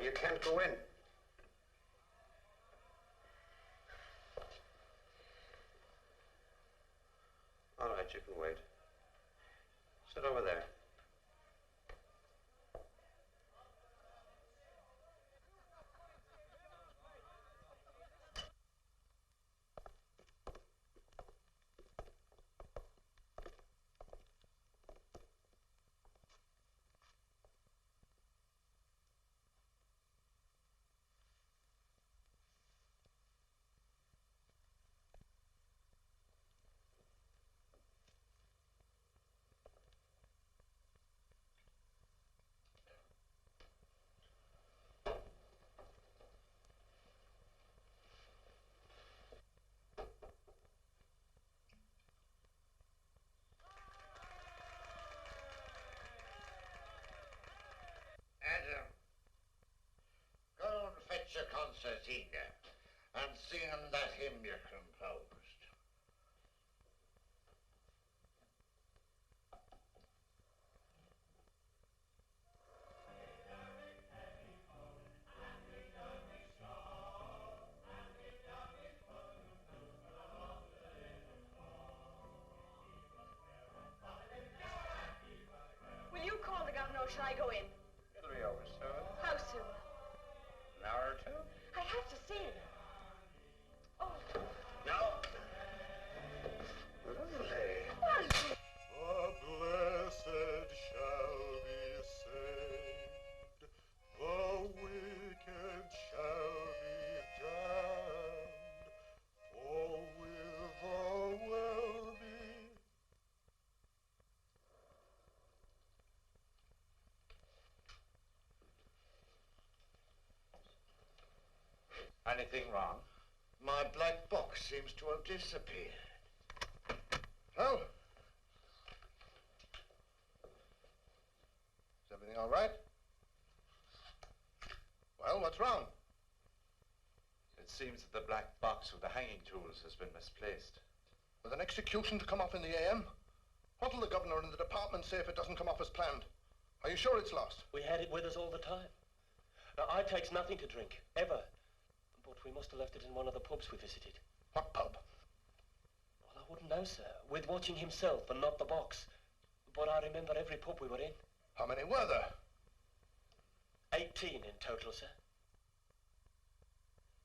you can't go in. All right, you can wait. Sit over there. Adam, go and fetch your concertina and sing 'em that hymn you composed. Will you call the governor or shall I go in? It'll be over soon. How soon? An hour or two? I have to see him. Oh. No. Lovely. The blessed shall be saved, the wicked shall be damned, for with the well-being. Anything wrong? My black box seems to have disappeared. Well, is everything all right? Well, what's wrong? It seems that the black box with the hanging tools has been misplaced. With an execution to come off in the AM? What'll the governor and the department say if it doesn't come off as planned? Are you sure it's lost? We had it with us all the time. Now, I takes nothing to drink, ever. But we must have left it in one of the pubs we visited. What pub? Well, I wouldn't know, sir. With watching himself and not the box. But I remember every pub we were in. How many were there? 18 in total, sir.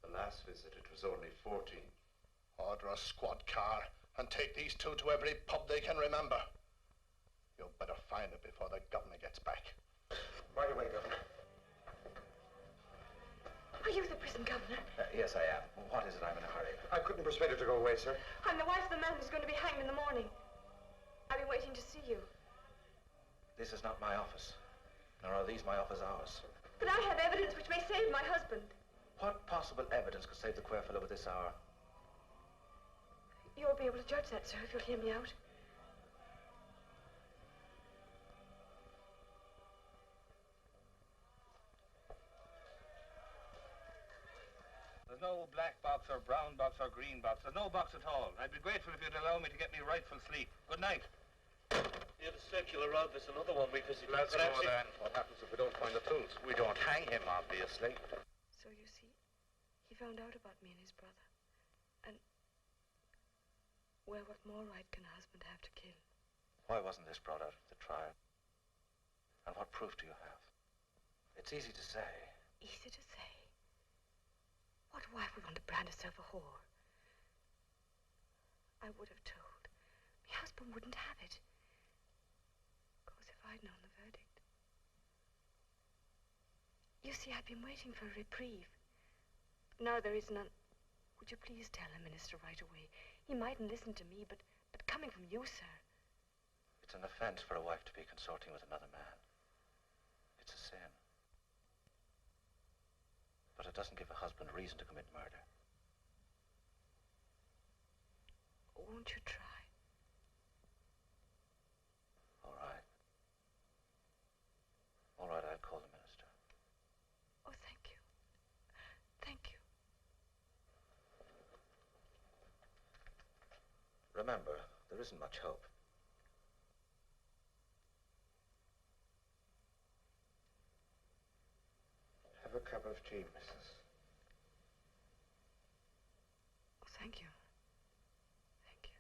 The last visit, it was only 14. Order a squad car and take these two to every pub they can remember. You'd better find it before the governor gets back. By the way, Governor. Are you the prison governor? Yes, I am. What is it? I'm in a hurry. I couldn't persuade her to go away, sir. I'm the wife of the man who's going to be hanged in the morning. I've been waiting to see you. This is not my office, nor are these my office hours. But I have evidence which may save my husband. What possible evidence could save the Quare Fellow at this hour? You'll be able to judge that, sir, if you'll hear me out. There's no black box or brown box or green box. There's no box at all. I'd be grateful if you'd allow me to get me rightful sleep. Good night. Near the circular road, there's another one we visited. Let's go Perhaps then. What happens if we don't find the tools? We don't hang him, obviously. So you see, he found out about me and his brother. And, well, what more right can a husband have to kill? Why wasn't this brought out at the trial? And what proof do you have? It's easy to say. Easy to say. What wife would want to brand herself a whore? I would have told. My husband wouldn't have it. Because if I'd known the verdict. You see, I've been waiting for a reprieve. Now there is none. Would you please tell the minister right away? He mightn't listen to me, but coming from you, sir. It's an offense for a wife to be consorting with another man. It's a sin. But it doesn't give a husband reason to commit murder. Won't you try? All right. All right, I'll call the minister. Oh, thank you. Thank you. Remember, there isn't much hope. Have a cup of tea, missus. Oh, thank you. Thank you.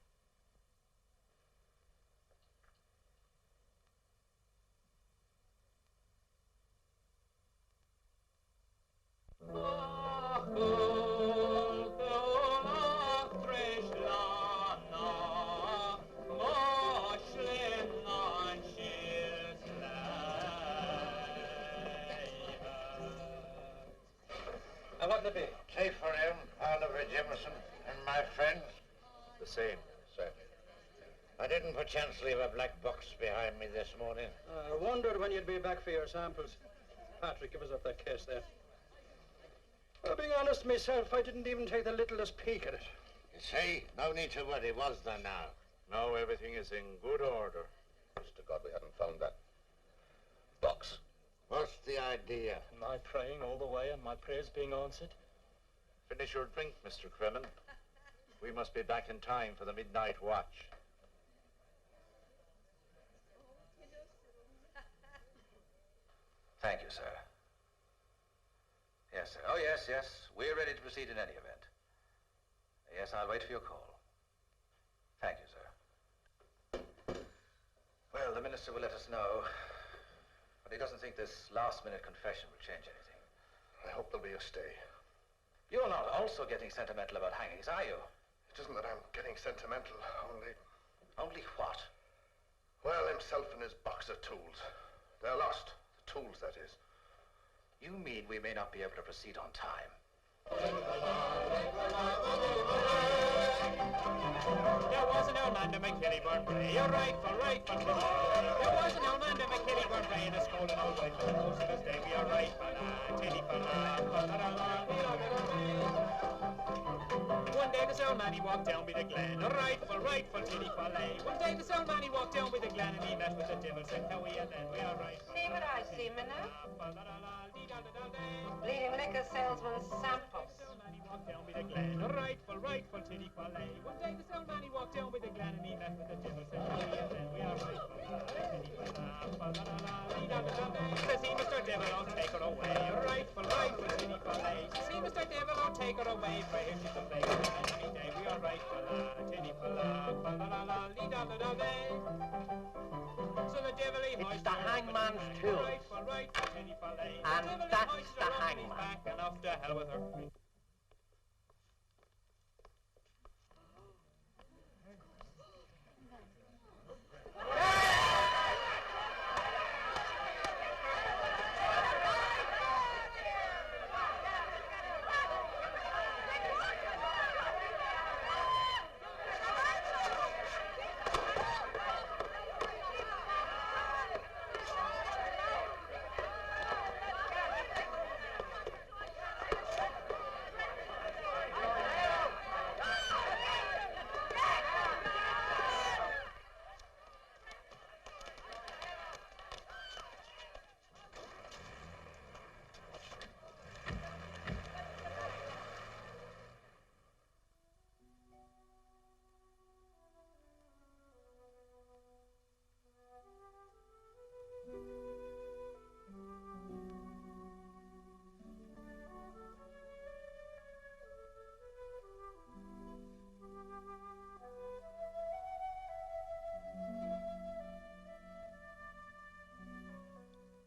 What'll it be? Tea for him, Oliver Jimison, and my friends. The same, sir. I didn't perchance leave a black box behind me this morning. I wondered when you'd be back for your samples. Patrick, give us up that case there. Well, being honest myself, I didn't even take the littlest peek at it. You see, no need to worry, was there now? Now everything is in good order. Wish to God we hadn't found that box. What's the idea? Am I praying all the way and my prayers being answered? Finish your drink, Mr. Kremen. We must be back in time for the midnight watch. Thank you, sir. Yes, sir. Oh, yes, yes. We're ready to proceed in any event. Yes, I'll wait for your call. Thank you, sir. Well, the minister will let us know. But he doesn't think this last-minute confession will change anything. I hope there'll be a stay. You're not also getting sentimental about hangings, are you? It isn't that I'm getting sentimental, only... Only what? Well, himself and his box of tools. They're lost. The tools, that is. You mean we may not be able to proceed on time? There was an old man to McKilly born Bray, a rightful Tilly. There was an old man to McKilly born Bray, and a scolding old wife, and most of his day we are rightful Tilly for One day this old man he walked down by the glen, a rightful Tilly for One day this old man he walked down by the glen, and he met with the devil, said how we and then we are right. See what I see, Minna? Bleeding liquor salesman's samples. Walked down with the glen, a rightful Tilly for One day this old man he walked down with the glen, and he met with the devil, said how we and then we are right. Says he, Mr. Devil, I'll take her away, a rightful Tilly for Says he, Mr. Devil, I'll take her away, for here she's a plague of any day we are right. Tilly for So the devil he It's the hangman's tool. And that's the hangman. And off to hell with her.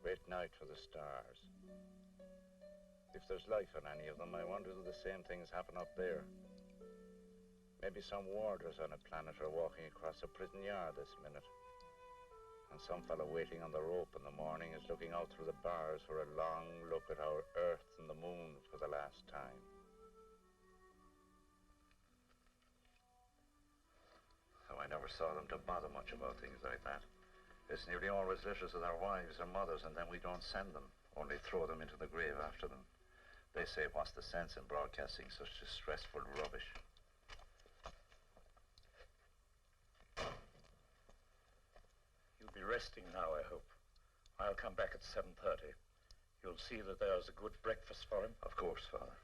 Great night for the stars. If there's life on any of them, I wonder if the same things happen up there. Maybe some warders on a planet are walking across a prison yard this minute. And some fellow waiting on the rope in the morning is looking out through the bars for a long look at our Earth and the moon for the last time. Though I never saw them to bother much about things like that. It's nearly always letters of their wives or mothers, and then we don't send them, only throw them into the grave after them. They say, what's the sense in broadcasting such distressful rubbish? You'll be resting now, I hope. I'll come back at 7:30. You'll see that there's a good breakfast for him. Of course, Father.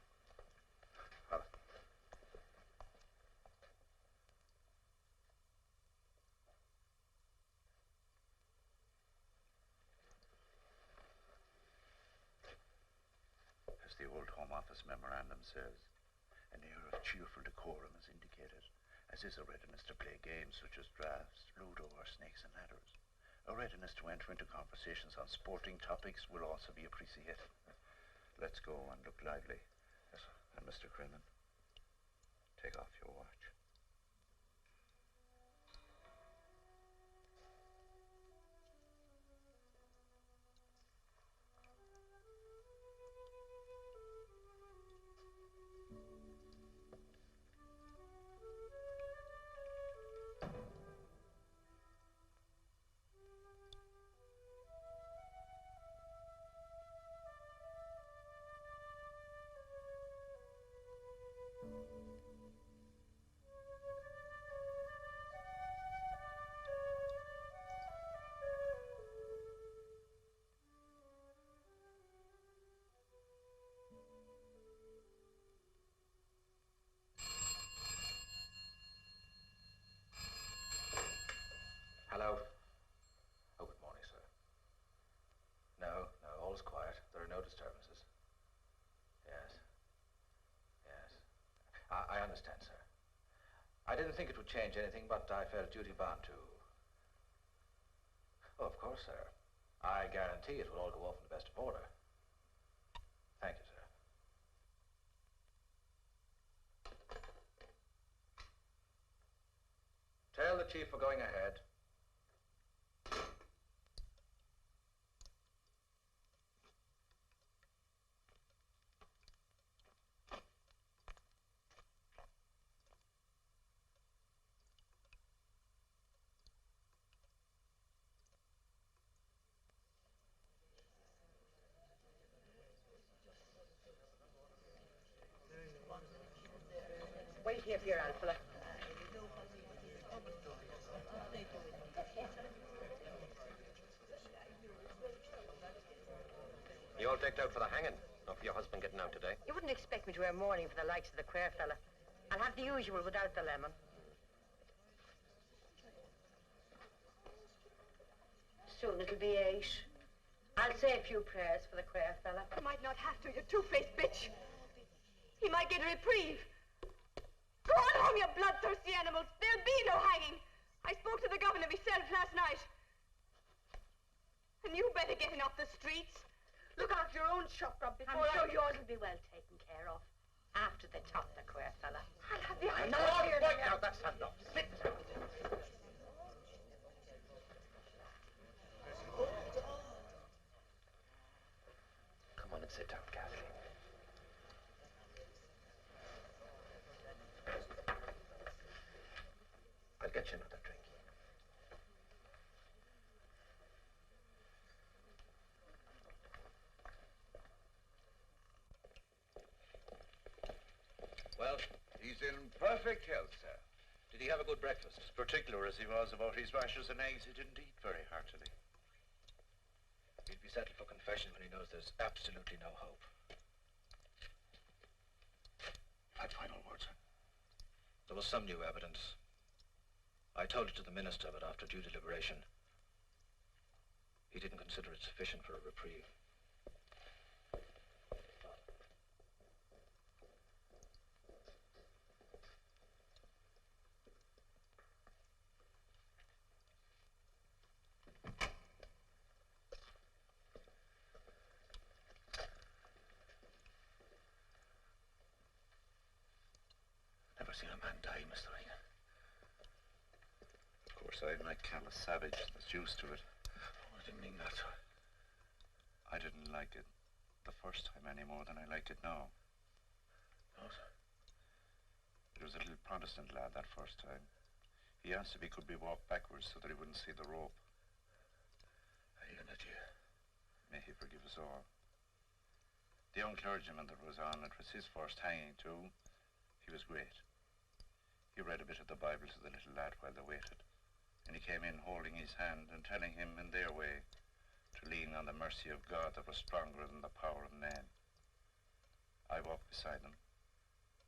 As the old Home Office memorandum says, an air of cheerful decorum is indicated, as is a readiness to play games such as drafts, ludo, or snakes and ladders. A readiness to enter into conversations on sporting topics will also be appreciated. Let's go and look lively. Yes, sir. And Mr. Crimmon, take off your watch. Hello. Oh, good morning, sir. No, all's quiet. There are no disturbances. Yes. I understand, sir. I didn't think it would change anything, but I felt duty-bound to... Oh, of course, sir. I guarantee it will all go off in the best of order. Thank you, sir. Chief, for going ahead. Wait here for your alpha. You all decked out for the hanging, not for your husband getting out today. You wouldn't expect me to wear mourning for the likes of the Quare fella. I'll have the usual without the lemon. Soon it'll be 8. I'll say a few prayers for the Quare fella. You might not have to, you two-faced bitch. He might get a reprieve. Go on home, you bloodthirsty animals. There'll be no hanging. I spoke to the governor myself last night. And you better getting off the streets. Look out your own shop, Rob, before I'm sure yours will be well taken care of. After they top the Quare fella. I'll have the No, right now, that's enough. Sit down. Come on and sit down, Kathleen. I'll get you another drink. Well, he's in perfect health, sir. Did he have a good breakfast? As particular as he was about his rashers and eggs, he didn't eat very heartily. He'll be settled for confession when he knows there's absolutely no hope. That final word, sir. There was some new evidence. I told it to the minister, but after due deliberation, he didn't consider it sufficient for a reprieve. Never seen a man die, Mr. Regan. Of course, I'm like callous savage that's used to it. Oh, I didn't mean that, sir. I didn't like it the first time any more than I like it now. No, sir. There was a little Protestant lad that first time. He asked if he could be walked backwards so that he wouldn't see the rope. Even a dear. May he forgive us all. The young clergyman that was on, it was his first hanging too. He was great. He read a bit of the Bible to the little lad while they waited, and he came in holding his hand and telling him in their way to lean on the mercy of God that was stronger than the power of man. I walked beside them,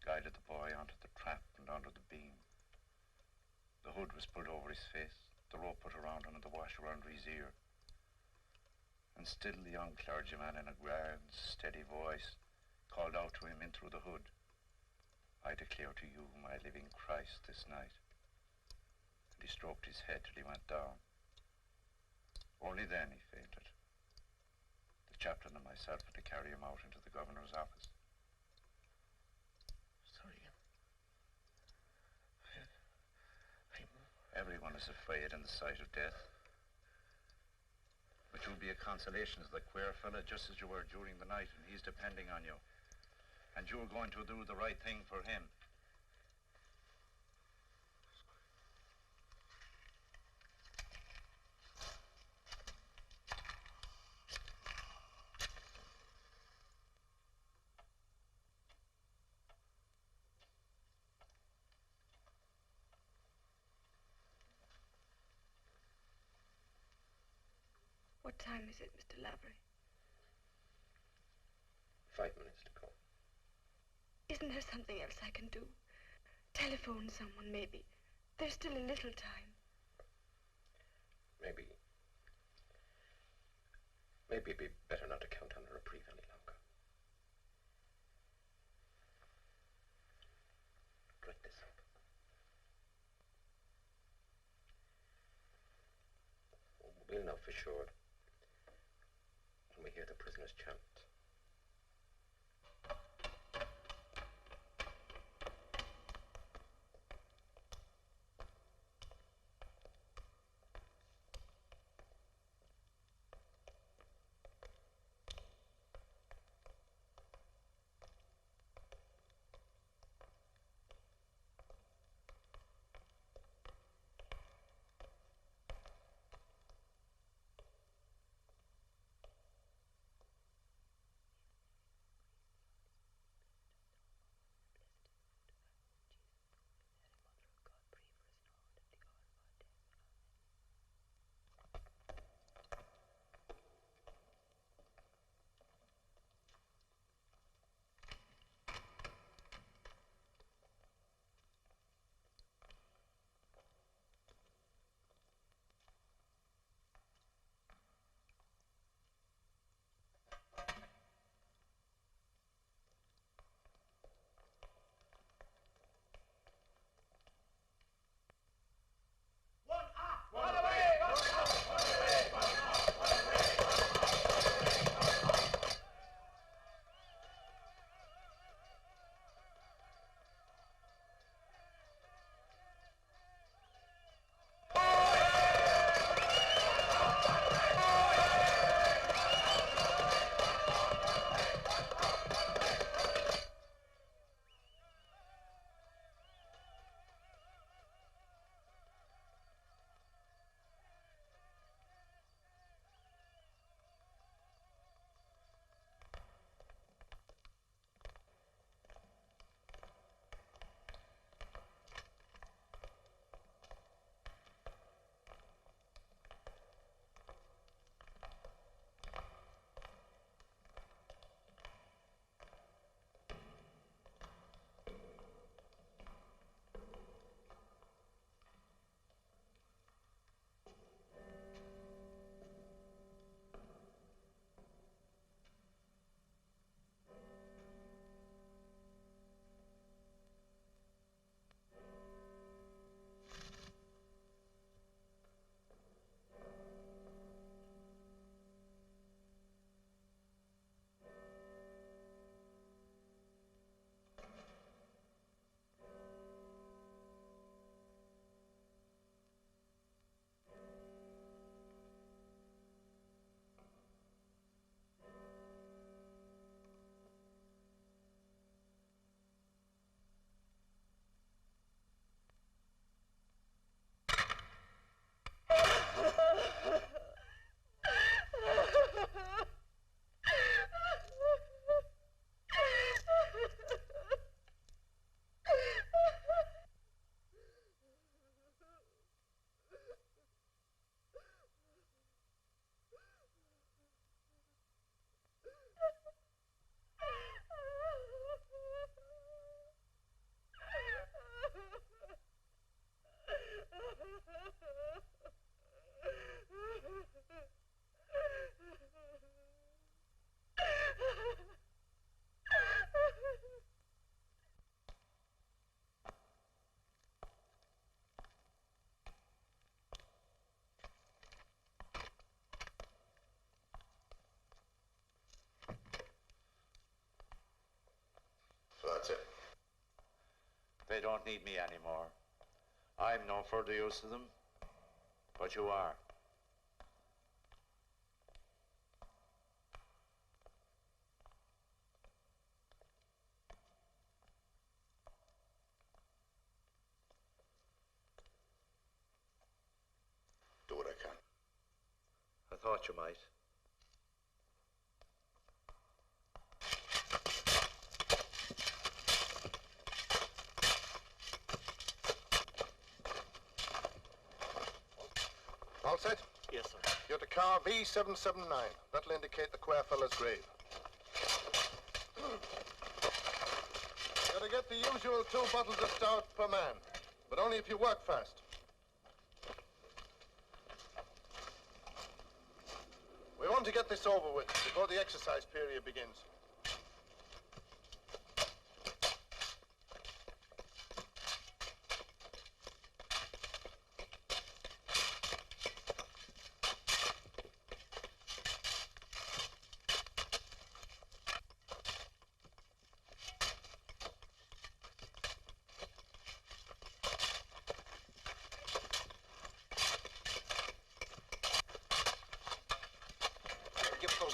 guided the boy onto the trap and onto the beam. The hood was pulled over his face, the rope put around him, and the wash around his ear. And still the young clergyman in a grand, steady voice called out to him in through the hood, "I declare to you my living Christ this night." And he stroked his head till he went down. Only then he fainted. The chaplain and myself had to carry him out into the governor's office. Sorry. Everyone is afraid in the sight of death. But you'll be a consolation to the Quare Fellow just as you were during the night, and he's depending on you. And you're going to do the right thing for him. What time is it, Mr. Lavery? 5 minutes to go. Isn't there something else I can do? Telephone someone, maybe. There's still a little time. Maybe it'd be better not to count on a reprieve any longer. Write this up. We'll know for sure when we hear the prisoner's chant. They don't need me anymore. I'm no further use to them, but you are. Do what I can. I thought you might. All set? Yes, sir. You're to car V779. That'll indicate the Quare Fellow's grave. Gotta get the usual 2 bottles of stout per man, but only if you work fast. We want to get this over with before the exercise period begins.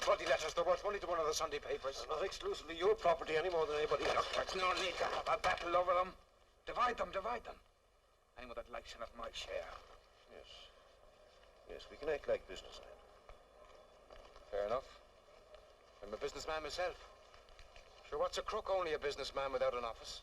Bloody letters, they're worth money to one of the Sunday papers. They're not exclusively your property any more than anybody else. Look, there's no need to have a battle over them. Divide them, divide them. Anyone that likes enough my share. Yes. Yes, we can act like businessmen. Fair enough. I'm a businessman myself. Sure, what's a crook? Only a businessman without an office.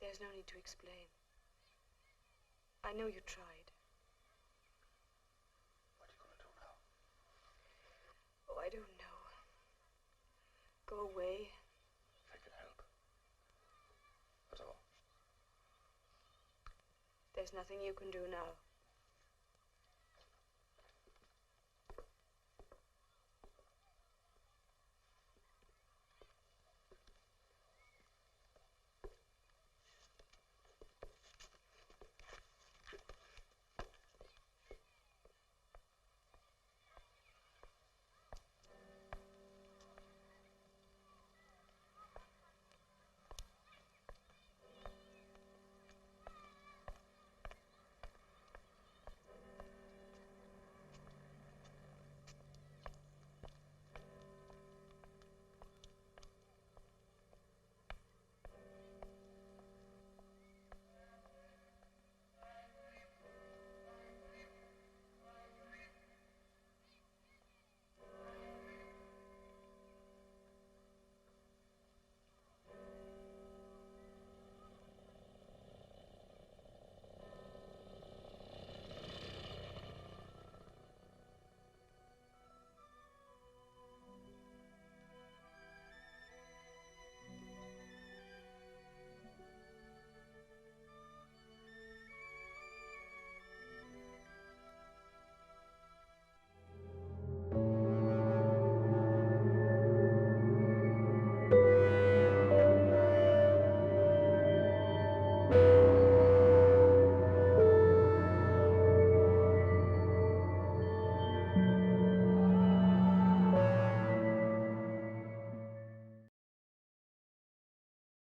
There's no need to explain. I know you tried. What are you going to do now? Oh, I don't know. Go away. If I can help. That's all. There's nothing you can do now.